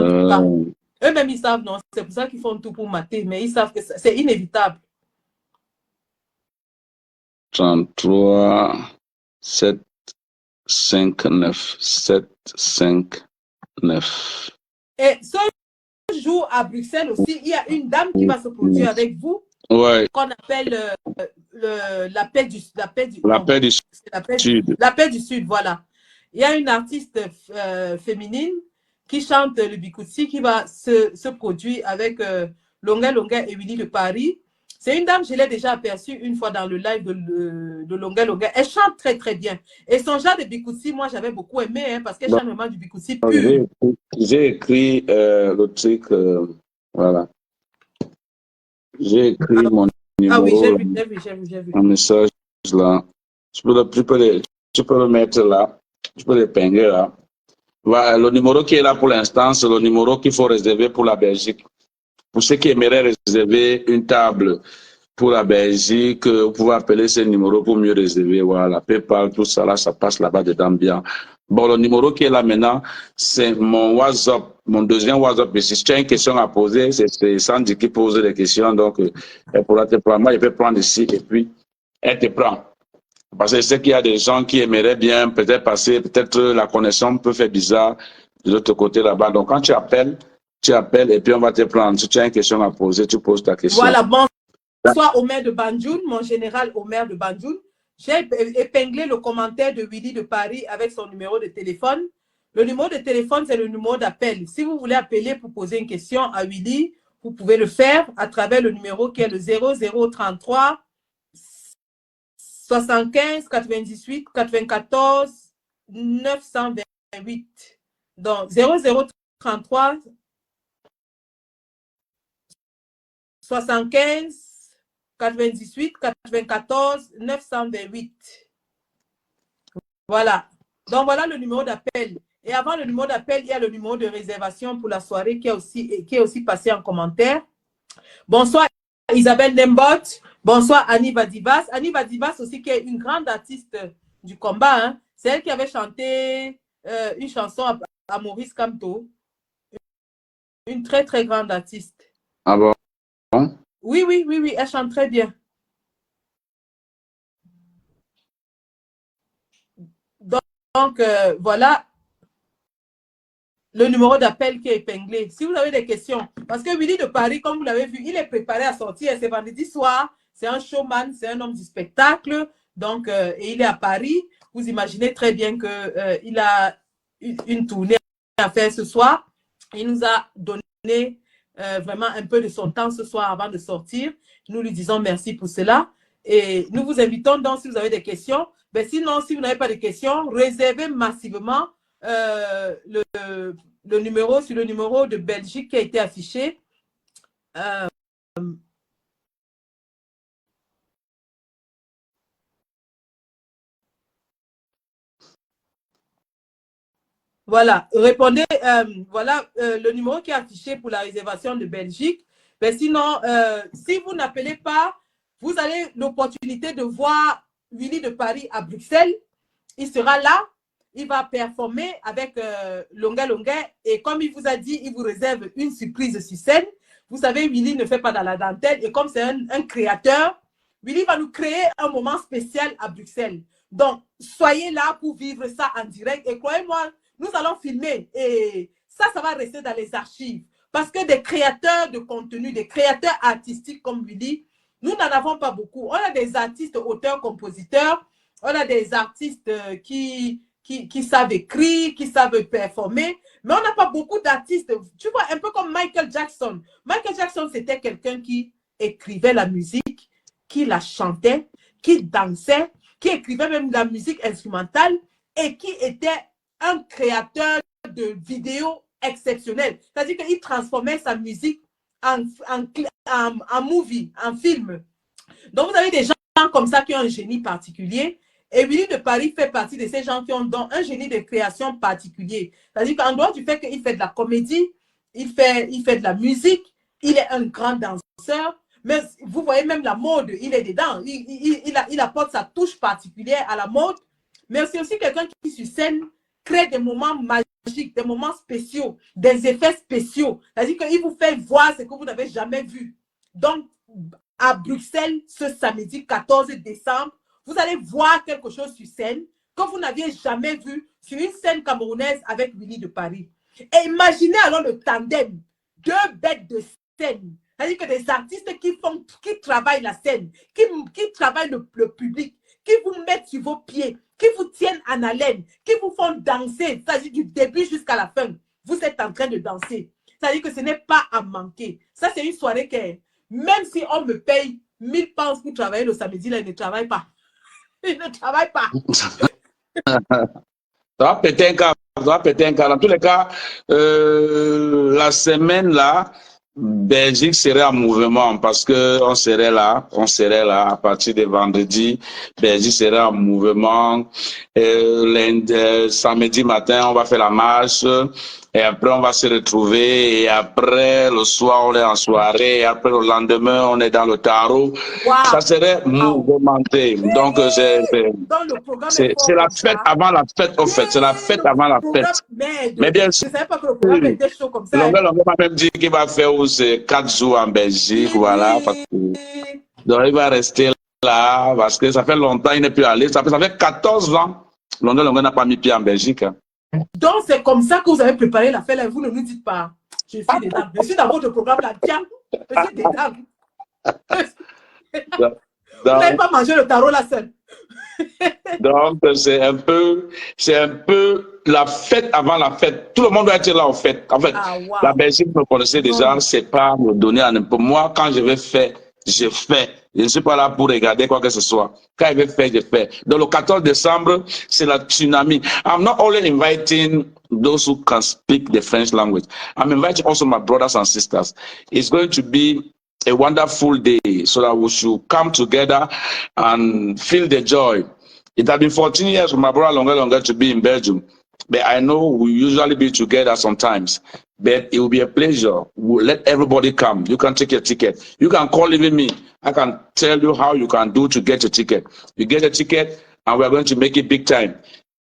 tout cas, eux-mêmes, ils savent, non? C'est pour ça qu'ils font tout pour mater, mais ils savent que c'est inévitable. 33 7 5 9 7 5 9. Et ce jour à Bruxelles aussi, il y a une dame qui va se produire avec vous, qu'on appelle la paix du Sud. La paix du Sud, voilà. Il y a une artiste féminine qui chante le Bikutsi qui va se produire avec Longa Longa et Willy de Paris. C'est une dame, je l'ai déjà aperçue une fois dans le live de Longa Longa. Elle chante très très bien. Et son genre de Bikutsi, moi j'avais beaucoup aimé hein, parce qu'elle chante vraiment du Bikutsi pur. J'ai écrit le truc, voilà. J'ai écrit mon numéro. Ah oui, j'ai vu. Un message là. Tu peux le mettre là. Tu peux l'épingler là. Voilà, le numéro qui est là pour l'instant, c'est le numéro qu'il faut réserver pour la Belgique. Pour ceux qui aimeraient réserver une table pour la Belgique, vous pouvez appeler ce numéro pour mieux réserver. Voilà, PayPal, tout ça, là, ça passe là-bas dedans bien. Bon, le numéro qui est là maintenant, c'est mon WhatsApp, mon deuxième WhatsApp. Et si tu as une question à poser, c'est Sandy qui pose les questions. Donc, elle pourra te prendre. Moi, je peux prendre ici et puis elle te prend. Parce que je sais qu'il y a des gens qui aimeraient bien peut-être passer, peut-être la connexion peut faire bizarre de l'autre côté là-bas. Donc, quand tu appelles et puis on va te prendre. Si tu as une question à poser, tu poses ta question. Voilà, bonsoir Omer de Banjoun, mon général Omer de Banjoun. J'ai épinglé le commentaire de Willy de Paris avec son numéro de téléphone. Le numéro de téléphone, c'est le numéro d'appel. Si vous voulez appeler pour poser une question à Willy, vous pouvez le faire à travers le numéro qui est le 0033 75 98 94 928. Donc 0033 75 98 94 928. Voilà. Donc voilà le numéro d'appel. Et avant le numéro d'appel, il y a le numéro de réservation pour la soirée qui est aussi passé en commentaire. Bonsoir Isabelle Nembot. Bonsoir Annie Vadivas. Annie Vadivas aussi qui est une grande artiste du combat. Hein. C'est elle qui avait chanté une chanson à Maurice Kamto. Une très très grande artiste. Ah bon? Oui, oui, oui, oui, elle chante très bien. Donc voilà le numéro d'appel qui est épinglé. Si vous avez des questions, parce que Willy de Paris, comme vous l'avez vu, il est préparé à sortir. C'est vendredi soir, c'est un showman, c'est un homme du spectacle. Donc, et il est à Paris. Vous imaginez très bien qu'il a une tournée à faire ce soir. Il nous a donné vraiment un peu de son temps ce soir avant de sortir. Nous lui disons merci pour cela. Et nous vous invitons donc, si vous avez des questions, ben sinon, si vous n'avez pas de questions, réservez massivement le numéro sur le numéro de Belgique qui a été affiché. Voilà, répondez, voilà le numéro qui est affiché pour la réservation de Belgique. Mais sinon, si vous n'appelez pas, vous avez l'opportunité de voir Willy de Paris à Bruxelles. Il sera là, il va performer avec Longa Longa. Et comme il vous a dit, il vous réserve une surprise sur scène. Vous savez, Willy ne fait pas dans la dentelle. Et comme c'est un créateur, Willy va nous créer un moment spécial à Bruxelles. Donc, soyez là pour vivre ça en direct. Et croyez-moi, nous allons filmer. Et ça va rester dans les archives. Parce que des créateurs de contenu, des créateurs artistiques comme Willy, nous n'en avons pas beaucoup. On a des artistes, auteurs, compositeurs. On a des artistes qui savent écrire, qui savent performer, mais on n'a pas beaucoup d'artistes. Tu vois, un peu comme Michael Jackson. Michael Jackson, c'était quelqu'un qui écrivait la musique, qui la chantait, qui dansait, qui écrivait même la musique instrumentale et qui était un créateur de vidéos exceptionnel. C'est-à-dire qu'il transformait sa musique en movie, en film. Donc, vous avez des gens comme ça qui ont un génie particulier. Et Willy de Paris fait partie de ces gens qui ont donc un génie de création particulier. C'est-à-dire qu'en dehors du fait qu'il fait de la comédie, il fait de la musique, il est un grand danseur, mais vous voyez même la mode, il est dedans. Il apporte sa touche particulière à la mode, mais c'est aussi quelqu'un qui, sur scène, crée des moments magiques, des moments spéciaux, des effets spéciaux. C'est-à-dire qu'il vous fait voir ce que vous n'avez jamais vu. Donc, à Bruxelles, ce samedi 14 décembre, vous allez voir quelque chose sur scène que vous n'aviez jamais vu sur une scène camerounaise avec Willy de Paris. Et imaginez alors le tandem, deux bêtes de scène. C'est-à-dire que des artistes qui travaillent la scène, qui travaillent le public, qui vous mettent sur vos pieds, qui vous tiennent en haleine, qui vous font danser, c'est-à-dire du début jusqu'à la fin. Vous êtes en train de danser. C'est-à-dire que ce n'est pas à manquer. Ça, c'est une soirée que, même si on me paye 1000 pounds pour travailler le samedi, là, il ne travaille pas. Il ne travaille pas. Ça va péter un câble. Ça va péter un câble. Dans tous les cas, la semaine là, Belgique serait en mouvement parce que on serait là à partir de vendredi. Belgique serait en mouvement. Samedi matin, on va faire la marche. Et après, on va se retrouver. Et après, le soir, on est en soirée. Et après, le lendemain, on est dans le tarot. Wow. Ça serait mouvementé. Donc, c'est la fête avant la fête, en fait. C'est la fête avant la fête. Mais bien sûr, je ne savais pas que le programme était chaud comme ça. Longa m'a même dit qu'il va faire 4 jours en Belgique. Voilà. Parce que, donc, il va rester là parce que ça fait longtemps qu'il n'est plus allé. Ça fait 14 ans. Longa n'a pas mis pied en Belgique. Donc, c'est comme ça que vous avez préparé l'affaire là. Vous ne nous dites pas. Je suis dedans. Je suis dans votre programme là. Tiens, je suis dedans. Vous n'avez pas mangé le tarot là seul. Donc, c'est un peu la fête avant la fête. Tout le monde doit être là en fait. En fait, wow. La Belgique, me connaissez déjà, c'est pas me donner à n'importe. Moi, quand je vais faire, je fais. Je ne suis pas là pour regarder quoi que ce soit. Quand je vais faire, je fais. Donc, le 14 décembre, c'est la tsunami. I'm not only inviting those who can speak the French language. I'm inviting also my brothers and sisters. It's going to be a wonderful day so that we should come together and feel the joy. It has been 14 years for my brother Longa to be in Belgium. But I know we usually be together sometimes. But it will be a pleasure. We'll let everybody come. You can take your ticket. You can call even me. I can tell you how you can do to get your ticket. You get a ticket and we're going to make it big time.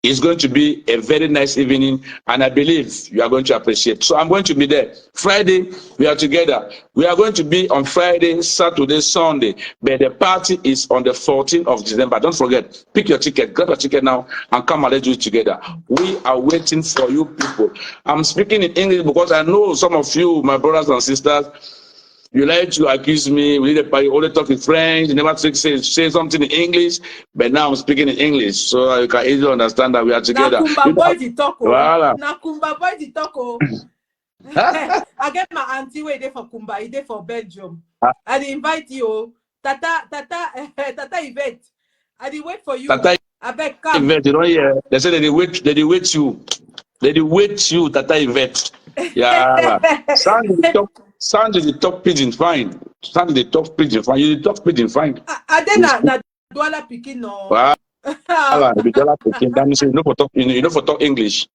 It's going to be a very nice evening, and I believe you are going to appreciate. So I'm going to be there. Friday, we are together. We are going to be on Friday, Saturday, Sunday, but the party is on the 14th of December. Don't forget, pick your ticket, grab your ticket now, and come and let's do it together. We are waiting for you people. I'm speaking in English because I know some of you, my brothers and sisters, you like to accuse me, you only talk in French, you never say something in English, but now I'm speaking in English, so you can easily understand that we are together. Nakumba boy di talk. Voilà. Nakumba boy di talk. I get my auntie way there for Kumba, he there for Belgium. I invite you, Tata Yvette. I wait for you. Tata I beg come. Yvette, you don't hear? They say they wait you. They wait you, Tata Yvette. Yeah. Sound is the top pigeon fine. Sound is the top pigeon fine. You the top pigeon fine. I then na Douala Pikin no. Wow. The Douala Pikin. That means you know for talk English.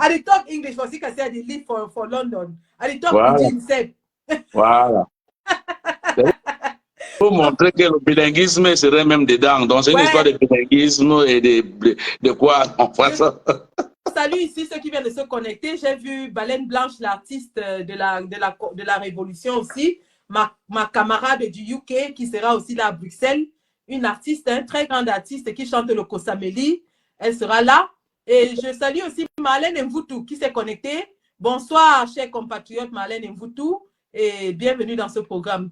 I dey talk English for Sika said he live for London. I dey talk Pidgin said. Voilà. Pour montrer que le bilinguisme serait même dedans. Donc c'est une histoire de bilinguisme et de quoi en face. Salut ici ceux qui viennent de se connecter. J'ai vu Baleine Blanche, l'artiste de la Révolution aussi. Ma camarade du UK qui sera aussi là à Bruxelles. Une artiste, un très grande artiste qui chante le Kosameli. Elle sera là. Et je salue aussi Marlène Mvoutou qui s'est connectée. Bonsoir, chers compatriotes Marlène Mvoutou. Et bienvenue dans ce programme.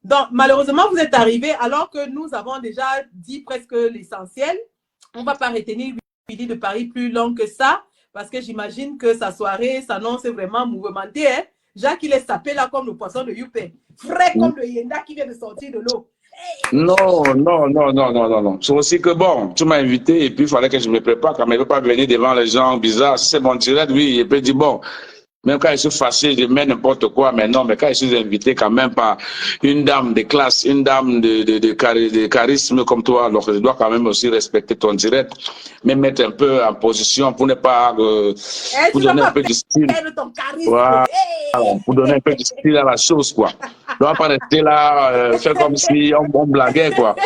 Donc, malheureusement, vous êtes arrivés alors que nous avons déjà dit presque l'essentiel. On ne va pas retenir Midi de Paris plus long que ça, parce que j'imagine que sa soirée s'annonce vraiment mouvementée. Hein? Jacques, il est sapé là comme le poisson de Youpé. Frais comme le Yenda qui vient de sortir de l'eau. Non. C'est aussi que bon, tu m'as invité et puis il fallait que je me prépare. Quand même, je ne veux pas venir devant les gens bizarres. Si c'est mon direct, oui, et puis dire bon. Même quand je suis fâché, je mets n'importe quoi, mais non, mais quand je suis invité quand même par une dame de classe, une dame de charisme comme toi, alors je dois quand même aussi respecter ton direct, mais mettre un peu en position pour ne pas, pour donner un peu de style. Voilà, pour donner un peu de style à la chose, quoi. Je ne dois pas rester là, faire comme si on blaguait, quoi.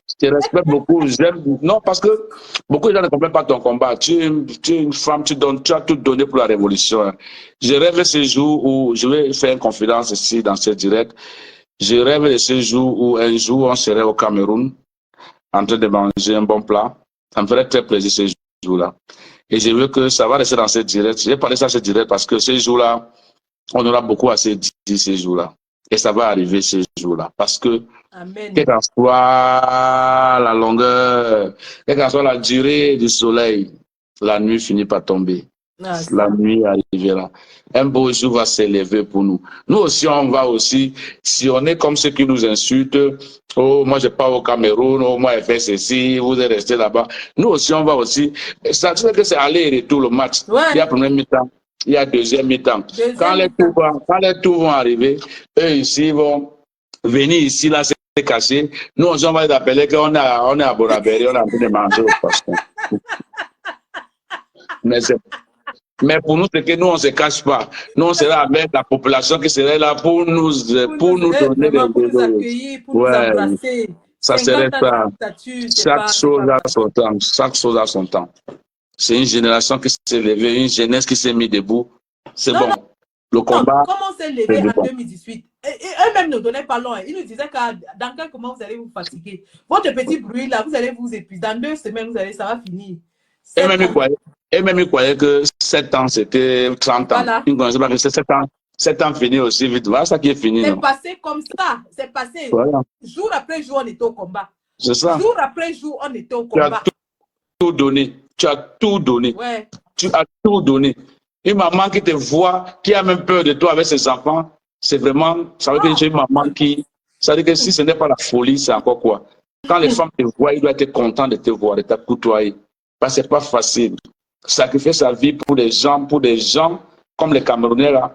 Je te respecte beaucoup, j'aime. Non, parce que beaucoup de gens ne comprennent pas ton combat. Tu es une femme, tu as tout donné pour la révolution. Hein. Je rêve de ce jour où, je vais faire une confidence ici dans ce direct. Je rêve de ce jour où un jour on serait au Cameroun en train de manger un bon plat. Ça me ferait très plaisir ce jour-là. Et je veux que ça va rester dans ce direct. J'ai parlé ça ce direct parce que ce jour-là, on aura beaucoup à se dire ce jour-là. Et ça va arriver ce jour-là. Parce que, quelle qu'en soit la longueur, quelle qu'en soit la durée du soleil, la nuit finit par tomber. La nuit arrivera. Un beau jour va s'élever pour nous. Nous aussi, on va aussi, si on est comme ceux qui nous insultent, oh, moi je pars au Cameroun, oh, moi je fais ceci, vous êtes resté là-bas. Nous aussi, on va aussi. Ça veut dire que c'est aller et retour le match. Ouais. Il y a premier mi-temps, il y a deuxième mi-temps. Quand les tours vont arriver, eux ici vont venir ici, là, c'est caché. Nous aussi, on va les appeler qu'on est à Borabéry, on a envie de manger au poisson. Mais pour nous, c'est que nous, on ne se cache pas. Nous, on sera avec la population qui serait là pour nous donner pour nous accueillir, pour nous embrasser. Ça serait ça. Chaque chose a son temps. Chaque chose a son temps. C'est une génération qui s'est levée, une jeunesse qui s'est mise debout. C'est bon. Le combat. Comment on s'est levé en 2018? Et eux-mêmes ne donnaient pas long. Ils nous disaient que dans quelques mois, vous allez vous fatiguer. Votre petit bruit là, vous allez vous épuiser. Dans 2 semaines, ça va finir. Et même ils croyaient que 7 ans, c'était 30 ans. Voilà. Ils ne connaissaient pas que c'est 7 ans fini aussi vite. Voilà ça qui est fini. C'est passé comme ça. C'est passé. Voilà. Jour après jour, on était au combat. C'est ça. Jour après jour, on était au combat. Tu as tout donné. Tu as tout donné. Ouais. Tu as tout donné. Une maman qui te voit, qui a même peur de toi avec ses enfants, c'est vraiment, ça veut dire que j'ai une maman qui, ça veut dire que si ce n'est pas la folie, c'est encore quoi. Quand les femmes te voient, ils doivent être contents de te voir, de te côtoyer. Parce que c'est pas facile. Sacrifier sa vie pour des gens comme les Camerounais là.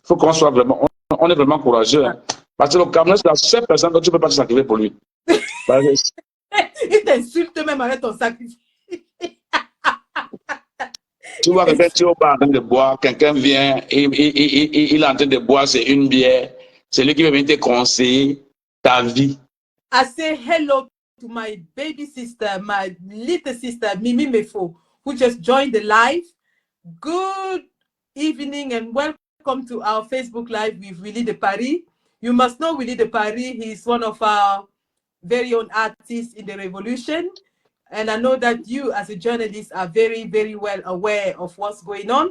Faut qu'on soit vraiment, on est vraiment courageux. Hein. Parce que le Cameroun, c'est la seule personne que tu ne peux pas te sacrifier pour lui. Il t'insulte même avec ton sacrifice. Tu vois quelqu'un, tu es en train de boire, quelqu'un vient, il est en train de boire, c'est une bière. C'est lui qui va venir te conseiller ta vie. I say hello to my baby sister, my little sister, Mimi Mefo, who just joined the live. Good evening and welcome to our Facebook Live with Willie de Paris. You must know Willie de Paris. He's one of our very own artists in the revolution. And I know that you as a journalist are very, very well aware of what's going on.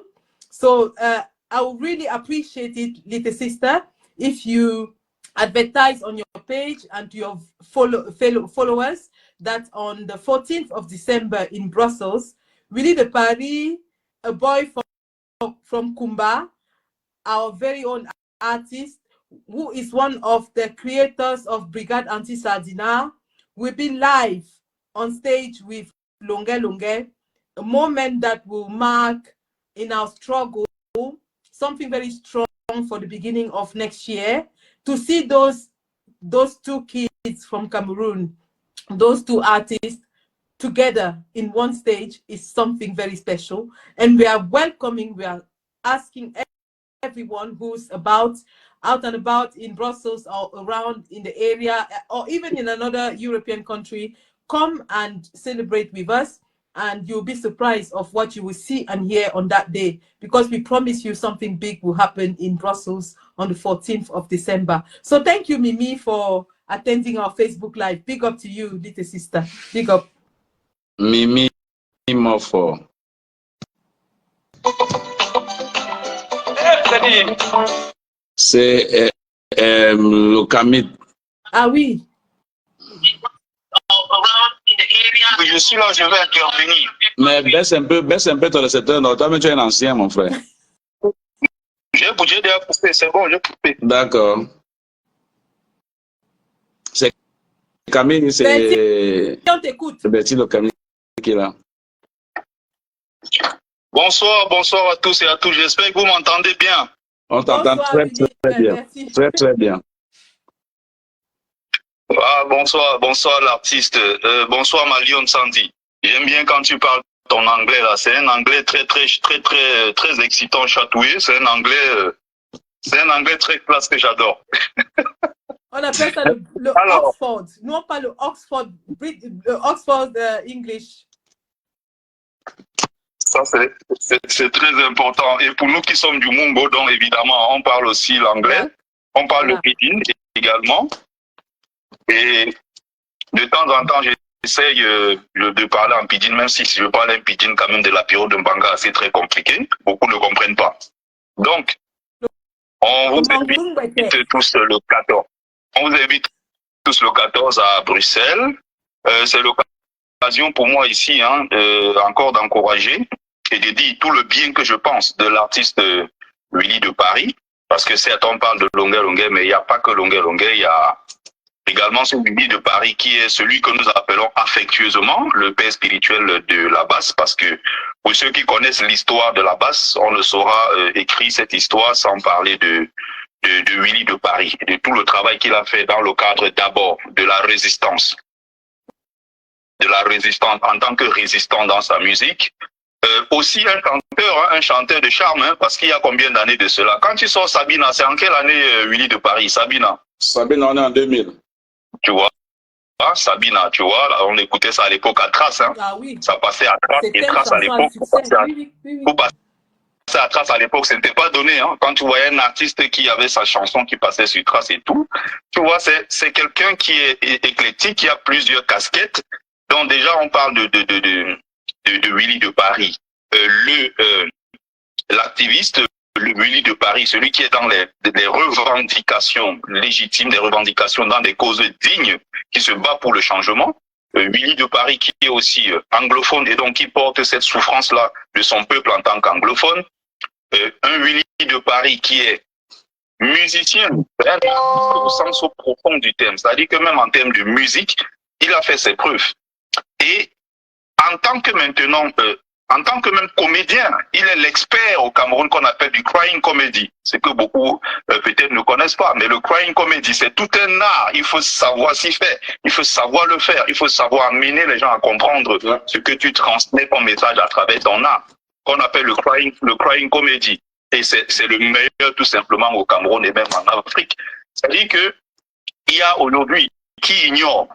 So I would really appreciate it, little sister, if you advertise on your page and to your followers that on the 14th of December in Brussels, Willie de Paris, a boy from Kumba, our very own artist, who is one of the creators of Brigade Anti-Sardina, will be live on stage with Longue Longue, a moment that will mark in our struggle something very strong for the beginning of next year. To see those two kids from Cameroon, those two artists together in one stage is something very special. And we are asking everyone who's out and about in Brussels or around in the area or even in another European country, come and celebrate with us. And you'll be surprised of what you will see and hear on that day, because we promise you something big will happen in Brussels on the 14th of December. So thank you, Mimi, for attending our Facebook Live. Big up to you, little sister. Big up. Mimi Mofo. C'est le Camille. Ah oui. Je suis là, je vais intervenir. Mais baisse un peu ton récepteur. Non, toi, mais tu es un ancien, mon frère. J'ai déjà coupé, c'est bon, j'ai coupé. D'accord. C'est Camille, c'est... On t'écoute. C'est Betty, le Camille qui est là. Bonsoir à tous et à toutes. J'espère que vous m'entendez bien. On t'entend très bien. Très bien. Ah, bonsoir l'artiste. Bonsoir Malion Sandy. J'aime bien quand tu parles ton anglais là. C'est un anglais très excitant, chatouillé. C'est un anglais très classe que j'adore. On appelle ça le Oxford. Non, pas le Oxford, English. Ça, c'est très important. Et pour nous qui sommes du Mungo, donc évidemment, on parle aussi l'anglais. On parle le pidgin également. Et de temps en temps, j'essaye de parler en pidgin, même si je parle un pidgin quand même de la période de Mbanga, c'est très compliqué. Beaucoup ne comprennent pas. Donc, on vous invite tous le 14. On vous invite tous le 14 à Bruxelles. C'est l'occasion pour moi ici, encore d'encourager et de dire tout le bien que je pense de l'artiste Willie de Paris. Parce que certes, on parle de Longue Longue, mais il n'y a pas que Longue Longue, il y a également ce Willie de Paris qui est celui que nous appelons affectueusement le père spirituel de la basse, parce que pour ceux qui connaissent l'histoire de la basse, on ne saura écrire cette histoire sans parler de Willie de Paris, de tout le travail qu'il a fait dans le cadre d'abord de la résistance. En tant que résistant dans sa musique. Aussi un chanteur de charme, parce qu'il y a combien d'années de cela? Quand tu sors Sabina, c'est en quelle année Willie de Paris, Sabina? Sabina, on est en 2000. Tu vois, Sabina, tu vois, là, on écoutait ça à l'époque à Trace. Ah oui. Ça passait à Trace, et Trace à l'époque. Pour passer à Trace à l'époque, ce n'était pas donné. Quand tu voyais un artiste qui avait sa chanson qui passait sur Trace et tout, tu vois, c'est quelqu'un qui est éclectique, qui a plusieurs casquettes. Donc déjà, on parle de Willie de Paris. L'activiste, le Willie de Paris, celui qui est dans les revendications légitimes, des revendications dans des causes dignes, qui se bat pour le changement. Willie de Paris qui est aussi anglophone et donc qui porte cette souffrance-là de son peuple en tant qu'anglophone. Un Willie de Paris qui est musicien, au sens profond du terme. C'est-à-dire que même en termes de musique, il a fait ses preuves. Et en tant que même comédien, il est l'expert au Cameroun qu'on appelle du crying comedy. C'est que beaucoup peut-être ne connaissent pas, mais le crying comedy, c'est tout un art. Il faut savoir s'y faire, il faut savoir le faire, il faut savoir amener les gens à comprendre ce que tu transmets comme message à travers ton art, qu'on appelle le crying comedy. Et c'est le meilleur tout simplement au Cameroun et même en Afrique. C'est-à-dire que il y a aujourd'hui qui ignore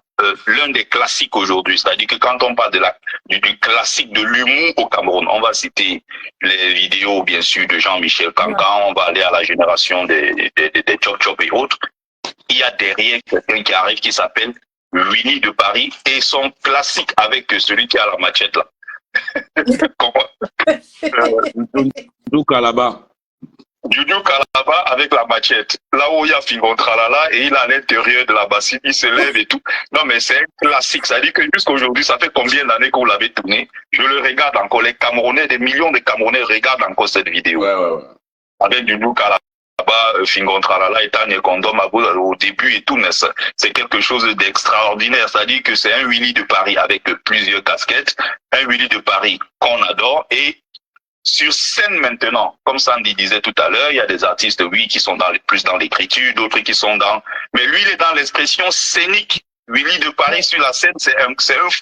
l'un des classiques aujourd'hui, c'est-à-dire que quand on parle de du classique de l'humour au Cameroun, on va citer les vidéos, bien sûr, de Jean-Michel Cancan, on va aller à la génération des Chop Chop et autres. Il y a derrière quelqu'un qui arrive qui s'appelle Willy de Paris et son classique avec celui qui a la machette là. Doudou Kalaba. Doudou Kalaba avec la machette. Là où il y a Fingon Tralala et il est à l'intérieur de la bassine, il se lève et tout. Non mais c'est un classique. Ça dit que jusqu'à aujourd'hui, ça fait combien d'années qu'on l'avait tourné? Je le regarde encore. Les Camerounais, des millions de Camerounais regardent encore cette vidéo. Ouais. Avec Doudou Kalaba. Fingon Tralala et Tanya Kondom au début et tout, mais c'est quelque chose d'extraordinaire. C'est-à-dire que c'est un Willy de Paris avec plusieurs casquettes, un Willy de Paris qu'on adore. Et sur scène maintenant, comme Sandy disait tout à l'heure, il y a des artistes, oui, qui sont plus dans l'écriture, d'autres qui sont dans... Mais lui, il est dans l'expression scénique. Willy de Paris sur la scène, c'est un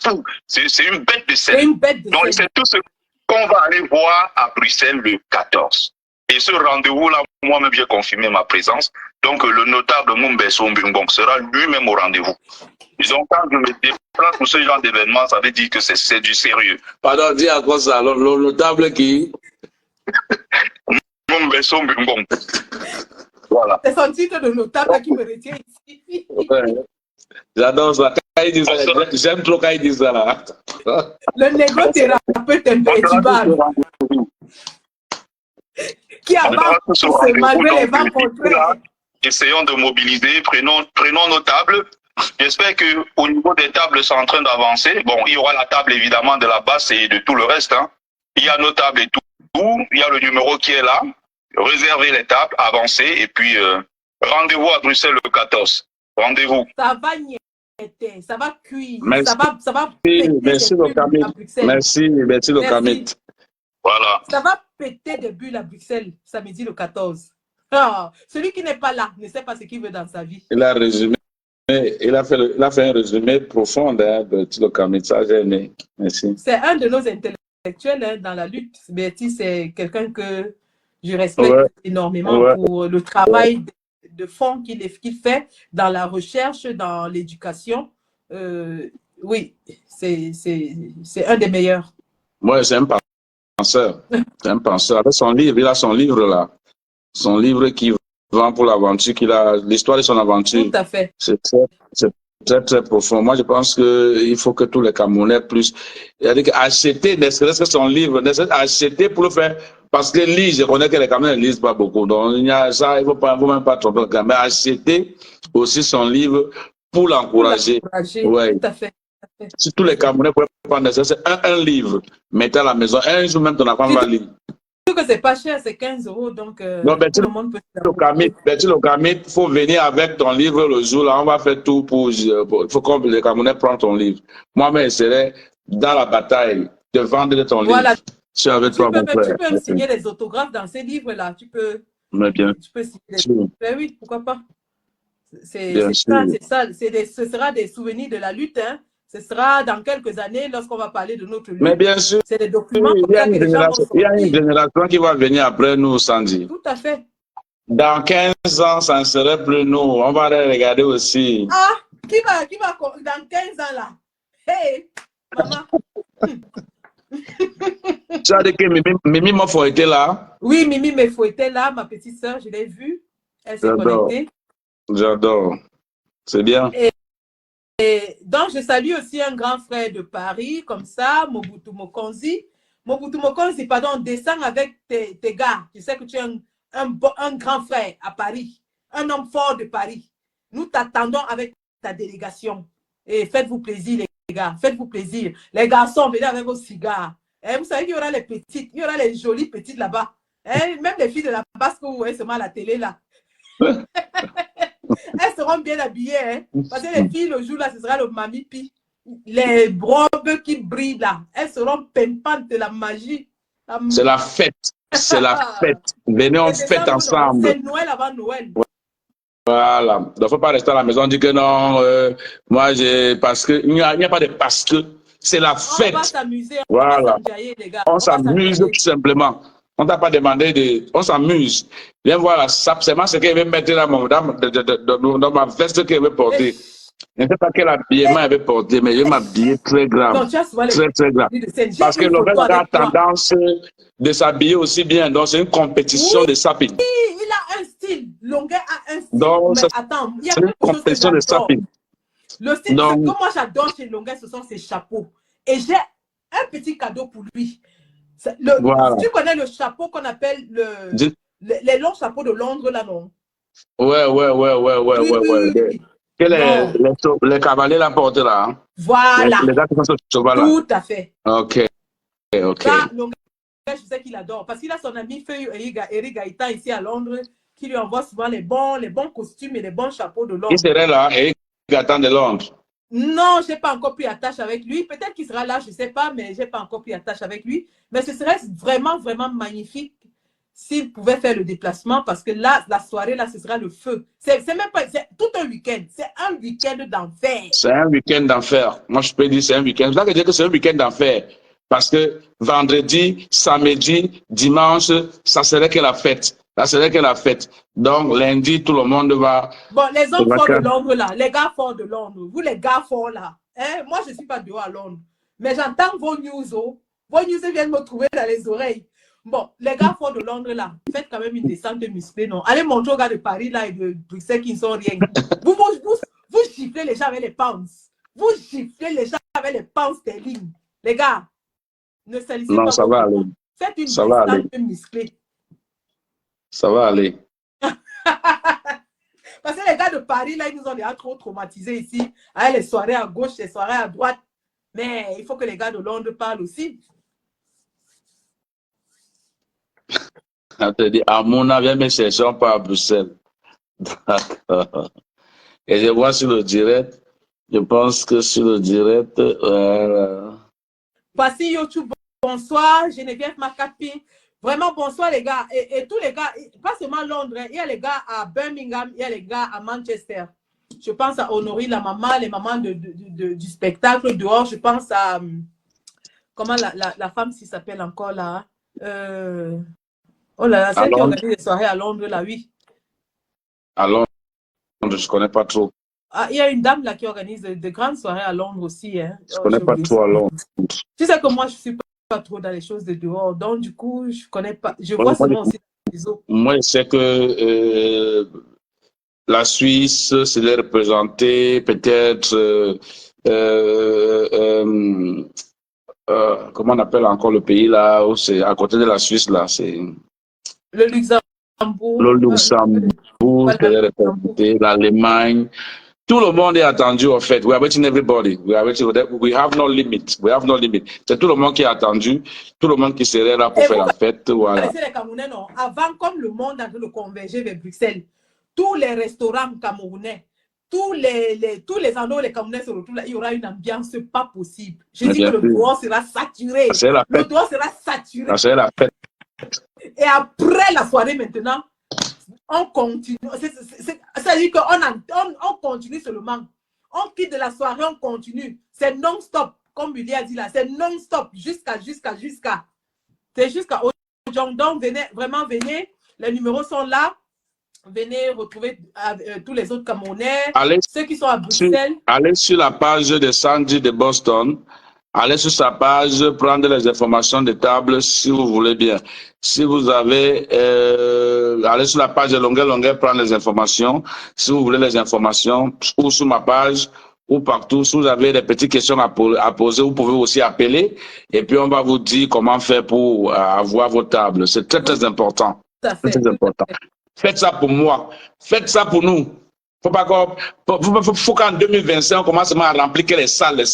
fou. C'est une bête de scène. Donc c'est tout ce qu'on va aller voir à Bruxelles le 14. Et ce rendez-vous-là, moi-même, j'ai confirmé ma présence. Donc, le notable Mumbeso Mbingbong sera lui-même au rendez-vous. Disons, quand je me déplace pour ce genre d'événement, ça veut dire que c'est du sérieux. Pardon, dis à quoi ça? Le notable qui? Mumbeso Mbingbong. Voilà. C'est son titre de notable qui me retient ici. Ouais. J'adore ça. J'aime trop quand il dit ça là. Le négothérapeute imperturbable. Qui a malgré les vents contraires. Essayons de mobiliser, prenons nos tables. J'espère qu'au niveau des tables, c'est en train d'avancer. Bon, il y aura la table évidemment de la basse et de tout le reste. Hein. Il y a nos tables et tout. Il y a le numéro qui est là. Réservez les tables, avancez et puis rendez-vous à Bruxelles le 14. Rendez-vous. Ça va niaiser, ça va cuire, merci. ça va merci le Camit. Merci le Camit. Voilà. Ça va péter des bulles à Bruxelles samedi le 14. Ah, celui qui n'est pas là ne sait pas ce qu'il veut dans sa vie. Il a résumé, il a fait un résumé profond de Tilo Camit. Ça, j'ai aimé. Merci. C'est un de nos intellectuels hein, dans la lutte. Bertie, c'est quelqu'un que je respecte énormément pour le travail de fond qu'il fait dans la recherche, dans l'éducation. Oui, c'est un des meilleurs. Moi, c'est un penseur. C'est un penseur. Avec son livre, il a son livre là. Son livre qui vend pour l'aventure qu'il a, l'histoire de son aventure. Tout à fait. C'est très, très profond. Moi, je pense qu'il faut que tous les Camerounais plus, acheter, ne serait-ce que son livre, ne serait-ce acheter pour le faire. Parce que lire, je connais que les Camerounais ne lisent pas beaucoup. Donc, il y a ça, il ne faut même pas tromper le Cameroun. Mais acheter aussi son livre pour l'encourager. Ouais. Tout à fait. Si tous les Camerounais pouvaient prendre un livre, mettez à la maison, un jour même ton enfant va lire. Que c'est pas cher, c'est 15 €. Donc, non, tout le monde peut le Camit, il faut venir avec ton livre le jour là. On va faire tout pour. Il faut que les Camerounais prennent ton livre. Moi-même, j'essaierai dans la bataille de vendre ton livre. Je suis avec toi, mon frère. Tu peux me signer des autographes dans ces livres-là. Tu peux. Mais bien. Tu peux signer des... Ben oui, pourquoi pas. C'est ça. Ce sera des souvenirs de la lutte. Hein. Ce sera dans quelques années, lorsqu'on va parler de notre lutte. Mais bien sûr. C'est des documents. Il y a une génération qui va venir après nous, Sandy. Tout à fait. Dans 15 ans, ça ne serait plus nous. On va les regarder aussi. Ah, qui va dans 15 ans là? Hey, maman. Tu as dit que Mimi Mofo était là? Oui, Mimi Mofo était là, ma petite soeur, je l'ai vue. Elle s'est connectée. J'adore. C'est bien. Et donc, je salue aussi un grand frère de Paris, comme ça, Mobutu Mokonzi. Mobutu Mokonzi, pardon, descends avec tes gars. Tu sais que tu es un grand frère à Paris, un homme fort de Paris. Nous t'attendons avec ta délégation. Et faites-vous plaisir, les gars, faites-vous plaisir. Les garçons, venez avec vos cigares. Et vous savez qu'il y aura les petites, il y aura les jolies petites là-bas. Même les filles de la basse que vous voyez seulement à la télé là. Elles seront bien habillées, hein? Parce que les filles, le jour là, ce sera le Mami Pi. Les robes qui brillent là, elles seront pimpantes de la magie. C'est la fête. C'est la fête. Venez, on fête ensemble. C'est Noël avant Noël. Voilà. Il ne faut pas rester à la maison et dire que non, moi, parce que il n'y a pas de parce que. C'est la fête. On va s'amuser. Voilà. Les gars. On s'amuse tout simplement. On ne t'a pas demandé de... On s'amuse. Viens voir la sape. C'est moi ce qu'elle veut mettre dans ma veste qu'elle veut porter. Je ne sais pas quel habillement il avait porté, mais je vais m'habiller très grave. Non, tu as souvent les Très, très grave. de scène. Parce que J'ai une Longueuil photo a avec toi. tendance de s'habiller aussi bien. Donc, c'est une compétition de sapping. Il a un style. Longueuil a un style. Donc, Mais attends, il y a c'est une quelque chose que compétition de j'adore. sapping. Le style Donc, que moi j'adore chez Longueuil, ce sont ses chapeaux. Et j'ai un petit cadeau pour lui. voilà. Tu connais le chapeau qu'on appelle les longs chapeaux de Londres, là, non? Ouais. Oui. Les cavaliers l'ont porté là. Hein? Voilà. Les gars qui sont sur ce cheval là. Tout à fait. Ok. Ça, Longueuil, je sais qu'il adore. Parce qu'il a son ami Feuille Eric Gaïtan ici à Londres qui lui envoie souvent les bons costumes et les bons chapeaux de Londres. Il serait là, Eric Gaïtan de Londres. Non, je n'ai pas encore pris attache avec lui. Peut-être qu'il sera là, je ne sais pas, mais je n'ai pas encore pris attache avec lui. Mais ce serait vraiment, vraiment magnifique s'il pouvait faire le déplacement parce que là, la soirée, là, ce sera le feu. C'est même pas, c'est tout un week-end. C'est un week-end d'enfer. C'est un week-end d'enfer. Moi, je peux dire c'est un week-end. C'est ça que je dis que c'est un week-end d'enfer. Parce que vendredi, samedi, dimanche, ça serait que la fête. Ça serait que la fête. Donc, lundi, tout le monde va... Bon, les hommes forts de Londres, là, les gars forts de Londres, vous les gars forts, là, hein? Moi, je ne suis pas dehors à Londres, mais j'entends vos news, vos news viennent me trouver dans les oreilles. Bon, les gars forts de Londres, là, faites quand même une descente musclée, non? Allez montrer aux gars de Paris, là, et de Bruxelles qui ne sont rien. Vous giflez les gens avec les pounds. Vous giflez les gens avec les pounds sterling. Les gars, ne salissez pas. Non, ça va aller. Faites une descente musclée. Ça va aller. Parce que les gars de Paris, là, ils nous ont déjà trop traumatisés ici. Avec les soirées à gauche, les soirées à droite. Mais il faut que les gars de Londres parlent aussi. On te dit, à mon avis, mais ne cherchons pas à Bruxelles. D'accord. Et je vois sur le direct, je pense que sur le direct, voilà. Voici YouTube, bonsoir, Geneviève Macapi. Vraiment, bonsoir les gars. Et tous les gars, pas seulement Londres, il y a les gars à Birmingham, il y a les gars à Manchester. Je pense à Honoré, la maman, les mamans du spectacle dehors. Je pense à, comment la femme s'il s'appelle encore là. Oh là là, celle qui organise des soirées à Londres, là, oui. À Londres, je ne connais pas trop. Ah, il y a une dame là qui organise de grandes soirées à Londres aussi. Hein. Je ne connais pas trop à Londres. Tu sais que moi, je ne suis pas trop dans les choses de dehors. Donc, du coup, je ne connais pas. Je vois seulement aussi dans les autres. Moi, je sais que la Suisse, c'est les représenter peut-être... comment on appelle encore le pays là où c'est à côté de la Suisse là, c'est le Luxembourg. Le Luxembourg, c'est les représenter l'Allemagne. Tout le monde est attendu en fait. We are waiting everybody. We have no limit. We have no limit. C'est tout le monde qui est attendu. Tout le monde qui serait là pour faire la fête. Voilà. Les Camerounais, non. Avant, comme le monde a de converger vers Bruxelles, tous les restaurants camerounais, tous les endroits où les Camerounais se retrouvent là, il y aura une ambiance pas possible. Je dis que le dehors sera saturé. Le dehors sera saturé. C'est la fête. Et après la soirée maintenant, on continue. C'est-à-dire qu'on continue seulement. On quitte de la soirée, on continue. C'est non-stop. Comme Billy a dit là, c'est non-stop jusqu'à. C'est jusqu'à aujourd'hui. Donc, venez. Les numéros sont là. Venez retrouver tous les autres Camerounais. Ceux qui sont à Bruxelles. Allez sur la page de Sandy de Boston. Allez sur sa page, prendre les informations de table si vous voulez bien. Si vous avez, allez sur la page de Longueuil, prendre les informations. Si vous voulez les informations, ou sur ma page, ou partout, si vous avez des petites questions à poser, vous pouvez aussi appeler. Et puis, on va vous dire comment faire pour avoir vos tables. C'est très, très important. Très important. Faites ça pour moi. Faites ça pour nous. Faut qu'en 2025, on commence à remplir les salles.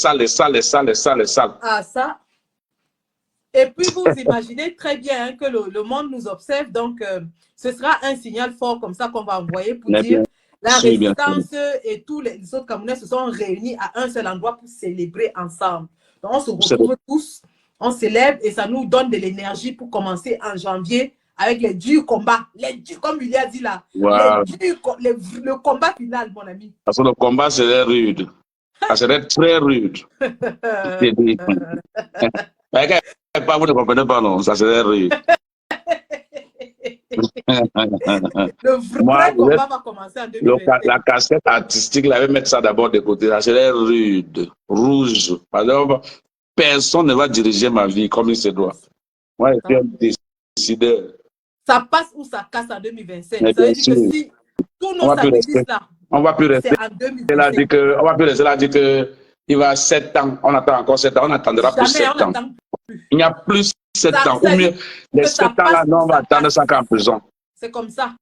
Ah, ça. Et puis, vous imaginez très bien que le monde nous observe. Donc, ce sera un signal fort comme ça qu'on va envoyer pour dire la résistance et tous les autres Camerounais se sont réunis à un seul endroit pour célébrer ensemble. Donc, on se retrouve tous, on célèbre et ça nous donne de l'énergie pour commencer en janvier avec les durs combats, comme il a dit là, wow. Le combat final, mon ami. Parce que le combat serait rude. Ça serait très rude. Pas vous ne comprenez pas, non, ça serait rude. Le Moi, vrai combat va commencer en 2025. la cassette artistique, là, je vais mettre ça d'abord de côté. Là, je l'ai rude, rouge. Par exemple, personne ne va diriger ma vie comme il se doit. Moi, je suis un décideur. Ça passe ou ça casse en 2027. Mais Ça veut bien dire sûr, que si tous on nos va plus rester. sacrifices là, On va plus c'est rester. en Là, dit 2027. que, on va plus rester là, dit que il va 7 ans. On attend encore 7 ans. On attendra plus Jamais 7 on ans. n'attend plus. Il n'y a plus 7 ans. Ça Ou mieux, dit les que 7 ça ans là, passe non, ou on va ça attendre casse. 5 ans en prison. C'est comme ça.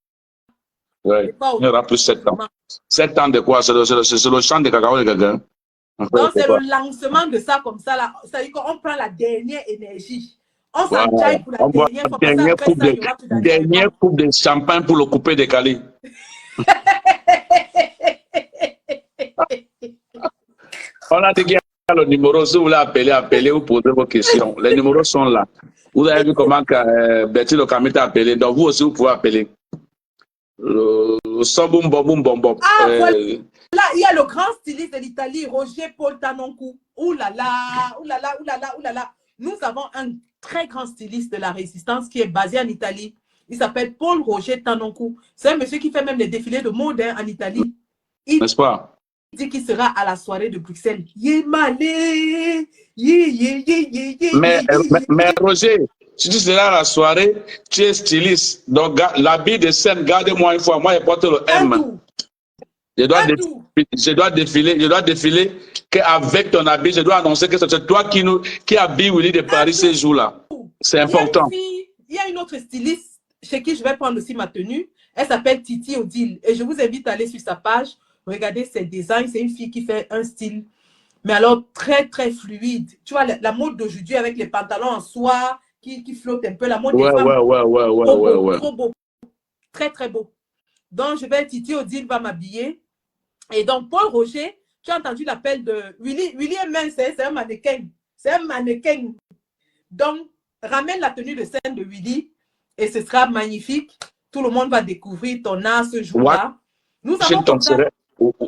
Ouais. C'est pas Il n'y aura plus 7 ans. 7 ans de quoi? C'est le champ de cacao de quelqu'un. Donc, c'est le lancement de ça comme ça. Là. Ça veut dire qu'on prend la dernière énergie. On s'enjaille pour la On boit dernière fois. dernière Parce coupe, qu'après ça, il n'y aura plus dernière coupe de champagne pour le couper décalé. On a dit qu'il y a le numéro. Si vous voulez appeler, appelez ou poser vos questions. Les numéros sont là. Vous avez vu comment Betty le Camille t'a appelé. Donc, vous aussi, vous pouvez appeler. Boum, boum, boum, boum. Ah, voilà. Là, il y a le grand styliste de l'Italie, Roger Paul Tanoncou. Ouh là là, ouh là là, ouh là là, ouh là là. Nous avons un très grand styliste de la résistance qui est basé en Italie. Il s'appelle Paul Roger Tanoncou. C'est un monsieur qui fait même les défilés de mode en Italie. N'est-ce pas? Il dit qu'il sera à la soirée de Bruxelles. Mais Roger, si tu seras à la soirée, tu es styliste. Donc, l'habit de scène, garde-moi une fois. Moi, je porte le M. Je dois défiler qu'avec ton habit, je dois annoncer que c'est toi qui habille Willy de Paris ces jours-là. C'est important. Il y a une autre styliste chez qui je vais prendre aussi ma tenue. Elle s'appelle Titi Odile. Et je vous invite à aller sur sa page. Regardez ses designs. C'est une fille qui fait un style, mais alors très, très fluide. Tu vois, la mode d'aujourd'hui avec les pantalons en soie qui flottent un peu. La mode des femmes. Ouais. Trop beau. Très, très beau. Donc, Titi Odile va m'habiller. Et donc, Paul Roger, tu as entendu l'appel de Willy. Willy est mince, c'est un mannequin. C'est un mannequin. Donc, ramène la tenue de scène de Willy et ce sera magnifique. Tout le monde va découvrir ton art ce jour-là. Nous avons comme ça...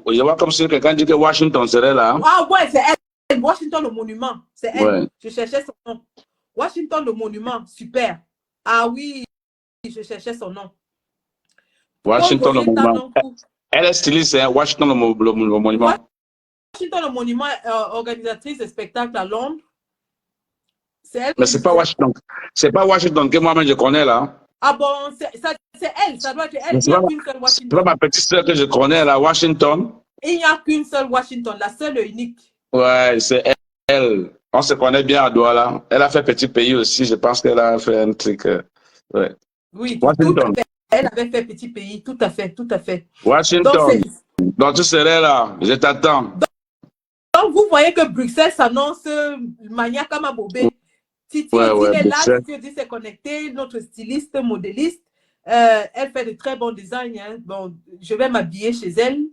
Je vois comme si quelqu'un dit que Washington serait là. Ah ouais, c'est elle. Washington, le monument. C'est elle. Ouais. Je cherchais son nom. Washington, le monument. Super. Ah oui, je cherchais son nom. Washington, le monument. Elle est styliste, hein? Washington, le monument. Washington, le monument, organisatrice de spectacles à Londres. C'est elle. Mais c'est pas Washington. C'est pas Washington que moi-même je connais là. Ah bon, c'est elle. Ça doit être elle. Il n'y a qu'une seule Washington. C'est pas ma petite soeur que je connais là, Washington. Il n'y a qu'une seule Washington, la seule et unique. Ouais, c'est elle. On se connaît bien à Douala. Elle a fait petit pays aussi. Je pense qu'elle a fait un truc. Ouais. Oui, Washington. Elle avait fait petit pays, tout à fait. Washington. Donc tu serais là, je t'attends. Donc vous voyez que Bruxelles s'annonce maniaque à ma bobé. Titi est là, Titi s'est connecté, notre styliste, modéliste. Elle fait de très bons designs. Hein. Bon, je vais m'habiller chez elle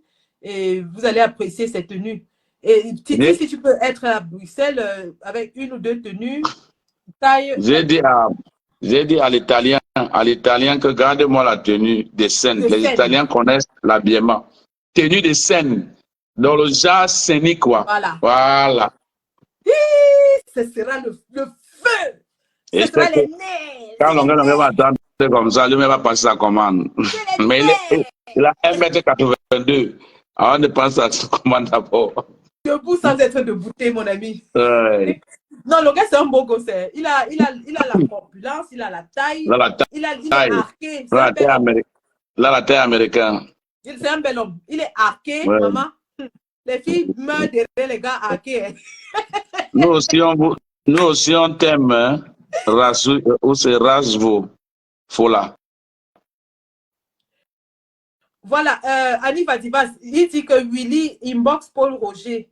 et vous allez apprécier cette tenue. Et Titi, si tu peux être à Bruxelles avec une ou deux tenues, taille. J'ai dit à l'Italien que garde-moi la tenue des scènes. Les Italiens connaissent l'habillement. Tenue de scène, dans le genre scénique, quoi. Voilà. Ce sera le feu. Ce sera les nerfs. Quand l'on va attendre comme ça, lui, il va passer sa commande. Mais il a 1m82. Avant de passer sa commande d'abord. Debout sans être deboutté, mon ami. Ouais. Non, le gars, c'est un beau gosse. Il a la corpulence, il a la taille. Il est arqué. Là, la taille américaine. C'est un bel homme. Il est arqué, ouais. Maman. Les filles meurent derrière les gars arqués. Nous aussi, on t'aime. Hein? Ou c'est Rasvo. Fola. Voilà, Annie Vadivas, il dit que Willy inbox Paul Roger.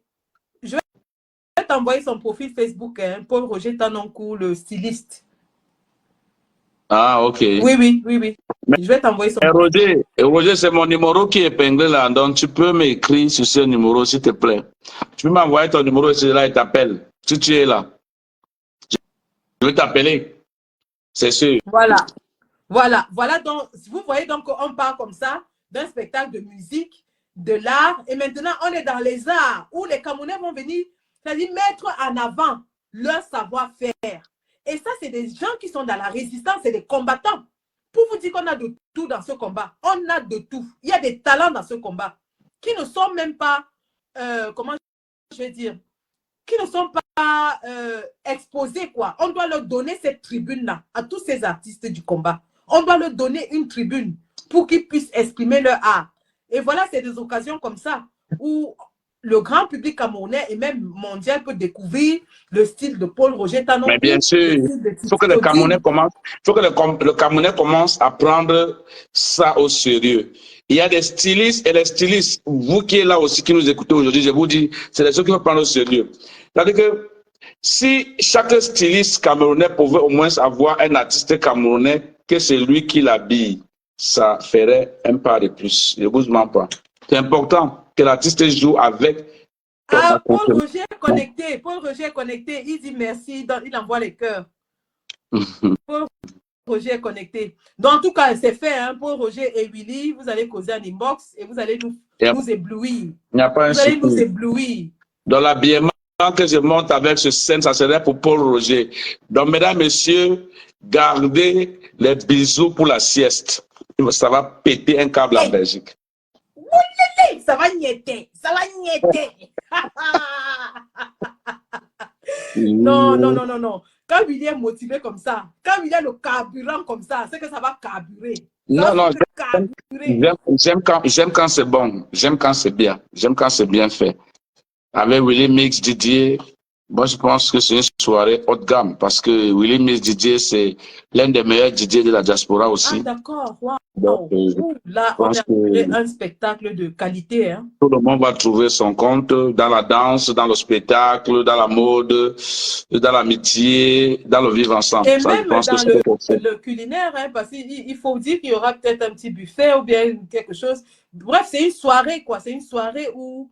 Je vais t'envoyer son profil Facebook, hein, Paul Roger Tanoncou, le styliste. Ah, ok. Oui. Je vais t'envoyer son profil. Roger, c'est mon numéro qui est épinglé là, donc tu peux m'écrire sur ce numéro, s'il te plaît. Tu peux m'envoyer ton numéro et c'est là, il t'appelle. Si tu es là. Je vais t'appeler. C'est sûr. Voilà, donc, vous voyez, donc, on part comme ça d'un spectacle de musique, de l'art, et maintenant, on est dans les arts, où les Camerounais vont venir, c'est-à-dire mettre en avant leur savoir-faire. Et ça, c'est des gens qui sont dans la résistance, c'est des combattants. Pour vous dire qu'on a de tout dans ce combat. On a de tout. Il y a des talents dans ce combat qui ne sont même pas, comment je vais dire, qui ne sont pas exposés, quoi. On doit leur donner cette tribune-là à tous ces artistes du combat. On doit leur donner une tribune pour qu'ils puissent exprimer leur art. Et voilà, c'est des occasions comme ça où le grand public camerounais et même mondial peut découvrir le style de Paul Roger Tanon. Mais bien sûr, il faut que le Camerounais commence à prendre ça au sérieux. Il y a des stylistes et les stylistes, vous qui êtes là aussi, qui nous écoutez aujourd'hui, je vous dis, c'est des choses qu'il faut prendre au sérieux. C'est-à-dire que si chaque styliste camerounais pouvait au moins avoir un artiste camerounais, que c'est lui qui l'habille, ça ferait un pas de plus. Je ne vous mens pas. C'est important que l'artiste joue avec. Paul Roger est connecté. Paul Roger est connecté. Il dit merci. Il envoie les cœurs. Paul Roger est connecté. Donc, en tout cas, c'est fait. Hein? Paul Roger et Willy, vous allez causer en inbox et vous allez nous éblouir. Il n'y a pas un vous allez nous éblouir. Dans l'habillement que je monte avec ce scène, ça serait pour Paul Roger. Donc, mesdames, messieurs, gardez les bisous pour la sieste. Ça va péter un câble en Belgique. Ça va niéter, ça va niéter. Non, non, non, non, non. Quand il est motivé comme ça, quand il a le carburant comme ça, c'est que ça va carburer. Non, non, j'aime quand c'est bon, j'aime quand c'est bien, j'aime quand c'est bien fait. Avec Willy Mix Didier, moi je pense que c'est une soirée haut de gamme parce que Willy Mix Didier, c'est l'un des meilleurs DJ de la diaspora aussi. Ah d'accord, wow. Donc, là, on a un spectacle de qualité. Hein. Tout le monde va trouver son compte dans la danse, dans le spectacle, dans la mode, dans l'amitié, dans le vivre ensemble. Et ça, même dans le culinaire, hein, parce qu'il faut dire qu'il y aura peut-être un petit buffet ou bien quelque chose. Bref, c'est une soirée, quoi. C'est une soirée où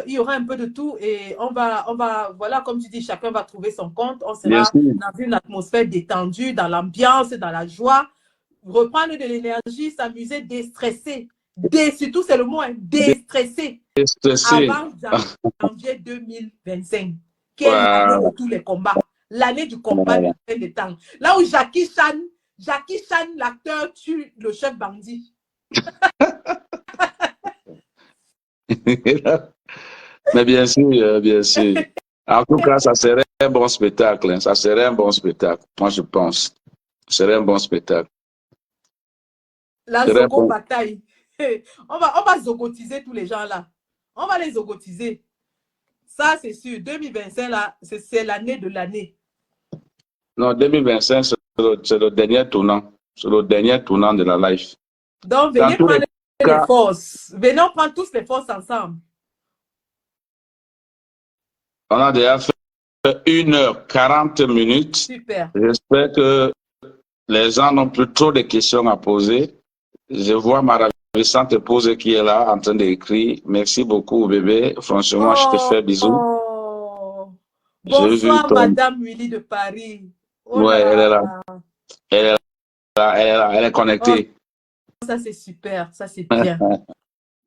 il y aura un peu de tout et on va, voilà, comme tu dis, chacun va trouver son compte. On sera dans une atmosphère détendue, dans l'ambiance, dans la joie. Reprendre de l'énergie, s'amuser, déstresser. Surtout, c'est le mot, hein, déstresser. Avant janvier 2025, qui est l'année de tous les combats. L'année du combat de fin de temps. Là où Jackie Chan, l'acteur, tue le chef bandit. Mais bien sûr, bien sûr. En tout cas, ça serait un bon spectacle. Hein. Ça serait un bon spectacle, moi je pense. Ce serait un bon spectacle. La Zogo bataille. On va zogotiser tous les gens là. On va les zogotiser. Ça, c'est sûr. 2025, là, c'est l'année de l'année. Non, 2025, c'est le dernier tournant. C'est le dernier tournant de la life. Donc, venez prendre les forces. Venez prendre tous les forces ensemble. On a déjà fait 1h40. Super. J'espère que les gens n'ont plus trop de questions à poser. Je vois ma ravissante épouse qui est là en train d'écrire. Merci beaucoup, bébé. Franchement, je te fais bisous. Bonsoir, Madame Willy de Paris. Ouais, elle est là. Elle est là. Elle est connectée. Oh, ça, c'est super. Ça, c'est bien.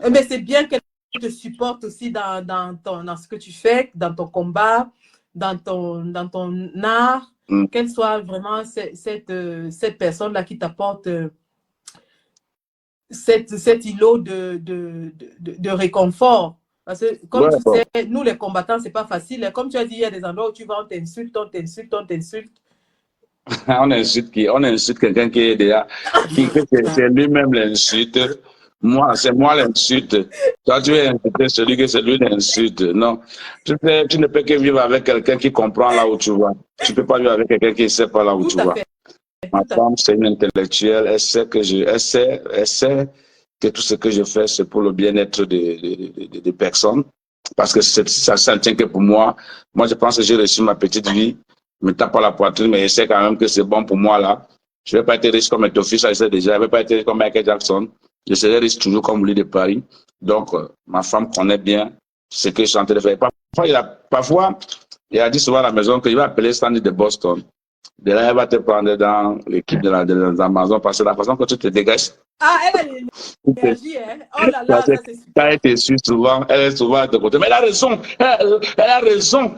Mais c'est bien qu'elle te supporte aussi dans ce que tu fais, dans ton combat, dans ton art. Qu'elle soit vraiment cette personne-là qui t'apporte cet îlot de réconfort. Parce que, comme tu sais, nous les combattants, c'est pas facile. Comme tu as dit, il y a des endroits où tu vas, on t'insulte. On insulte qui? On insulte quelqu'un qui est déjà... c'est lui-même l'insulte. Moi, c'est moi l'insulte. Toi, tu es insulté celui que c'est lui l'insulte. Non. Tu ne peux que vivre avec quelqu'un qui comprend là où tu vas. Tu ne peux pas vivre avec quelqu'un qui ne sait pas là où tu vas. Ma femme, c'est une intellectuelle. Elle sait que tout ce que je fais, c'est pour le bien-être des personnes. Parce que ça ne tient que pour moi. Moi, je pense que j'ai réussi ma petite vie. Je me tape pas la poitrine, mais je sais quand même que c'est bon pour moi là. Je ne vais pas être riche comme Etofi, ça je sais déjà. Je ne vais pas être riche comme Michael Jackson. Je serai riche toujours comme lui de Paris. Donc, ma femme connaît bien ce que je suis en train de faire. Parfois, il a dit souvent à la maison qu'il va appeler Sandy de Boston. De là, elle va te prendre dans l'équipe de l'Amazon parce que la façon que tu te dégages. Ah, elle a l'énergie, hein? Oh là là, ça c'est super. Quand elle te suit souvent, elle est souvent à ton côté. Mais elle a raison. Elle a raison.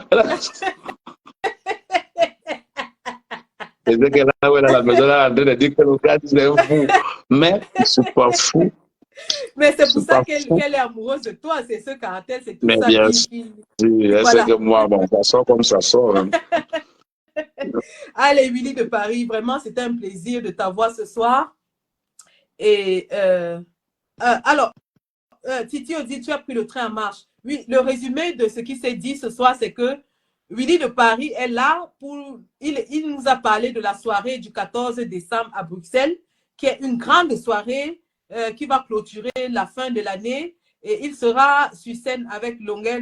c'est que là, ouais, à la maison, là, en train de dire que le gars, c'est fou. Mais je ne suis pas fou. Mais c'est Je pour suis ça pas qu'elle fou. est amoureuse de toi. C'est ce caractère, c'est tout Mais ça bien sûr, elle sait Voilà. que moi, bon, ça sort comme ça sort. Hein. Allez, Willy de Paris, vraiment, c'était un plaisir de t'avoir ce soir. Et alors, Titi dit, tu as pris le train en marche. Oui, le résumé de ce qui s'est dit ce soir, c'est que Willy de Paris est là pour... Il nous a parlé de la soirée du 14 décembre à Bruxelles, qui est une grande soirée qui va clôturer la fin de l'année. Et il sera sur scène avec Longuet.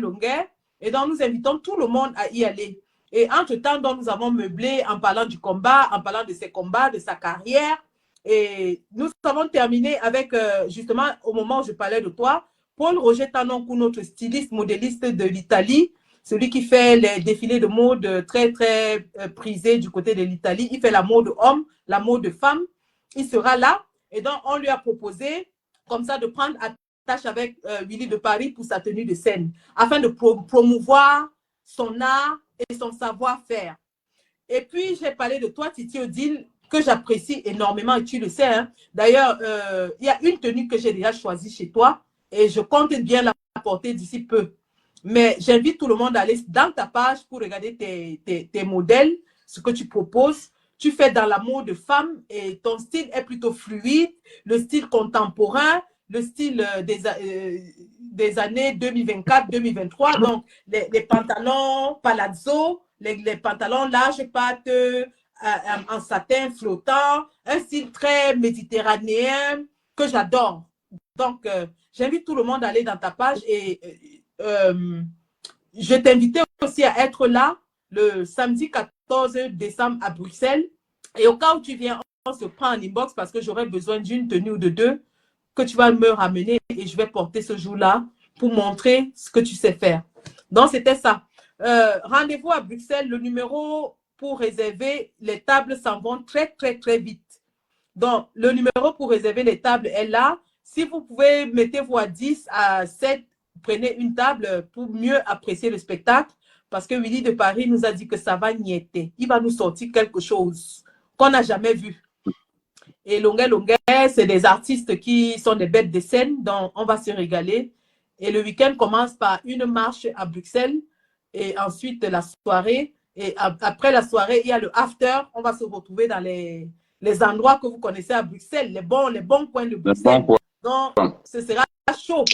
Et donc, nous invitons tout le monde à y aller. Et entre-temps, nous avons meublé en parlant du combat, en parlant de ses combats, de sa carrière. Et nous avons terminé avec, justement, au moment où je parlais de toi, Paul-Roger Tanoncou, notre styliste modéliste de l'Italie, celui qui fait les défilés de mode très, très prisés du côté de l'Italie. Il fait la mode homme, la mode femme. Il sera là. Et donc, on lui a proposé, comme ça, de prendre attache avec Willy de Paris pour sa tenue de scène, afin de promouvoir son art et son savoir-faire. Et puis, j'ai parlé de toi, Titi Odile, que j'apprécie énormément, et tu le sais. Hein. D'ailleurs, il y a une tenue que j'ai déjà choisie chez toi, et je compte bien la porter d'ici peu. Mais j'invite tout le monde à aller dans ta page pour regarder tes modèles, ce que tu proposes. Tu fais dans la mode de femme, et ton style est plutôt fluide, le style contemporain, le style des années 2024-2023. Donc, les pantalons palazzo, les pantalons larges pattes en satin flottant, un style très méditerranéen que j'adore. Donc, j'invite tout le monde à aller dans ta page et je t'invitais aussi à être là le samedi 14 décembre à Bruxelles. Et au cas où tu viens, on se prend en inbox parce que j'aurai besoin d'une tenue ou de deux que tu vas me ramener et je vais porter ce jour-là pour montrer ce que tu sais faire. Donc, c'était ça. Rendez-vous à Bruxelles. Le numéro pour réserver les tables s'en vont très, très, très vite. Donc, le numéro pour réserver les tables est là. Si vous pouvez, mettez-vous à 10, à 7, prenez une table pour mieux apprécier le spectacle. Parce que Willy de Paris nous a dit que ça va niaiser. Il va nous sortir quelque chose qu'on n'a jamais vu. Et Longuet, c'est des artistes qui sont des bêtes de scène, donc on va se régaler. Et le week-end commence par une marche à Bruxelles et ensuite la soirée. Et après la soirée, il y a le after. On va se retrouver dans les endroits que vous connaissez à Bruxelles, les bons coins de Bruxelles. Donc, ce sera chaud.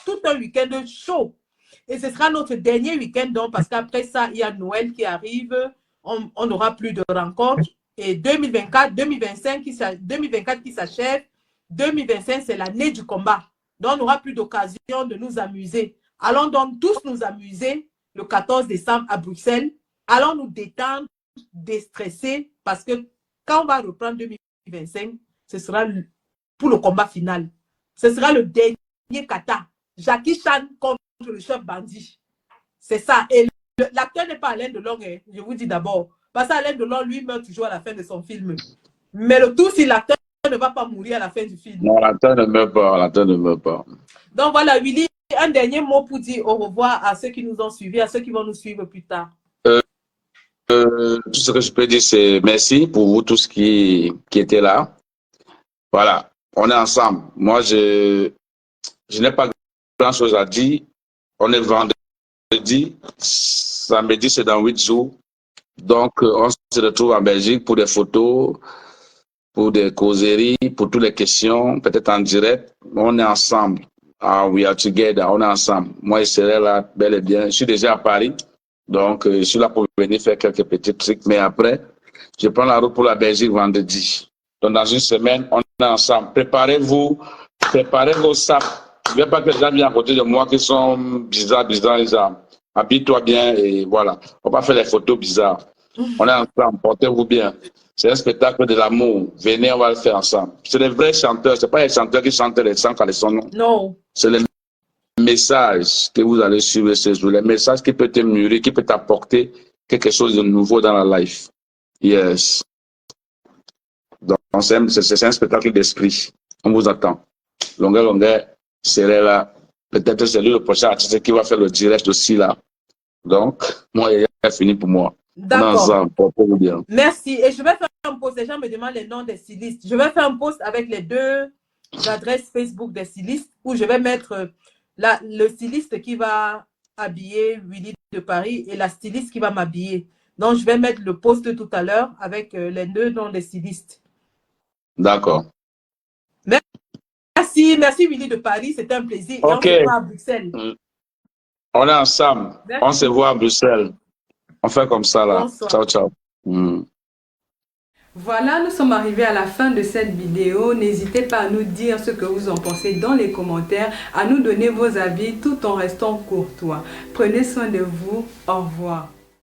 Tout un week-end chaud. Et ce sera notre dernier week-end, donc, parce qu'après ça, il y a Noël qui arrive. On n'aura plus de rencontres. Et 2024 qui s'achève, 2025, c'est l'année du combat. Donc, on n'aura plus d'occasion de nous amuser. Allons donc tous nous amuser le 14 décembre à Bruxelles. Allons nous détendre, déstresser, parce que quand on va reprendre 2025, ce sera pour le combat final. Ce sera le dernier kata. Jackie Chan contre le chef bandit. C'est ça. Et l'acteur n'est pas Alain Delon, hein, je vous dis d'abord. Parce qu'Alain Delon, lui, meurt toujours à la fin de son film. Mais le tout, si l'acteur ne va pas mourir à la fin du film. Non, l'acteur ne meurt pas. L'acteur ne meurt pas. Donc voilà, Willy, un dernier mot pour dire au revoir à ceux qui nous ont suivis, à ceux qui vont nous suivre plus tard. Tout ce que je peux dire, c'est merci pour vous tous qui étaient là. Voilà, on est ensemble. Moi, je n'ai pas grand-chose à dire. On est vendredi. Samedi, c'est dans 8 jours. Donc, on se retrouve en Belgique pour des photos, pour des causeries, pour toutes les questions, peut-être en direct. On est ensemble. We are together. On est ensemble. Moi, je serai là bel et bien. Je suis déjà à Paris. Donc, je suis là pour venir faire quelques petits trucs. Mais après, je prends la route pour la Belgique vendredi. Donc, dans une semaine, on est ensemble. Préparez-vous. Préparez vos sacs. Je ne veux pas que les gens viennent à côté de moi qui sont bizarres. Habille-toi bien et voilà. On va pas faire les photos bizarres. On est ensemble. Portez-vous bien. C'est un spectacle de l'amour. Venez, on va le faire ensemble. C'est les vrais chanteurs. Ce n'est pas les chanteurs qui chantent les chants quand ils sont non. Non. C'est les messages que vous allez suivre ce jour, les messages qui peuvent te mûrir, qui peuvent t'apporter quelque chose de nouveau dans la life. Yes. Donc, c'est un spectacle d'esprit. On vous attend. Longuet serait là. Peut-être c'est lui le prochain artiste qui va faire le direct aussi là. Donc, moi, il a fini pour moi. D'accord. Ensemble, portez-vous bien. Merci. Et je vais faire un post, les gens me demandent les noms des stylistes. Je vais faire un post avec les 2 adresses Facebook des stylistes où je vais mettre le styliste qui va habiller Willy de Paris et la styliste qui va m'habiller. Donc, je vais mettre le post tout à l'heure avec les 2 noms des stylistes. D'accord. Merci Willy de Paris, c'était un plaisir. Ok. Et on se voit à Bruxelles. On est ensemble. Merci. On se voit à Bruxelles. On fait comme ça là. Bonsoir. Ciao, ciao. Voilà, nous sommes arrivés à la fin de cette vidéo. N'hésitez pas à nous dire ce que vous en pensez dans les commentaires, à nous donner vos avis tout en restant courtois. Prenez soin de vous. Au revoir.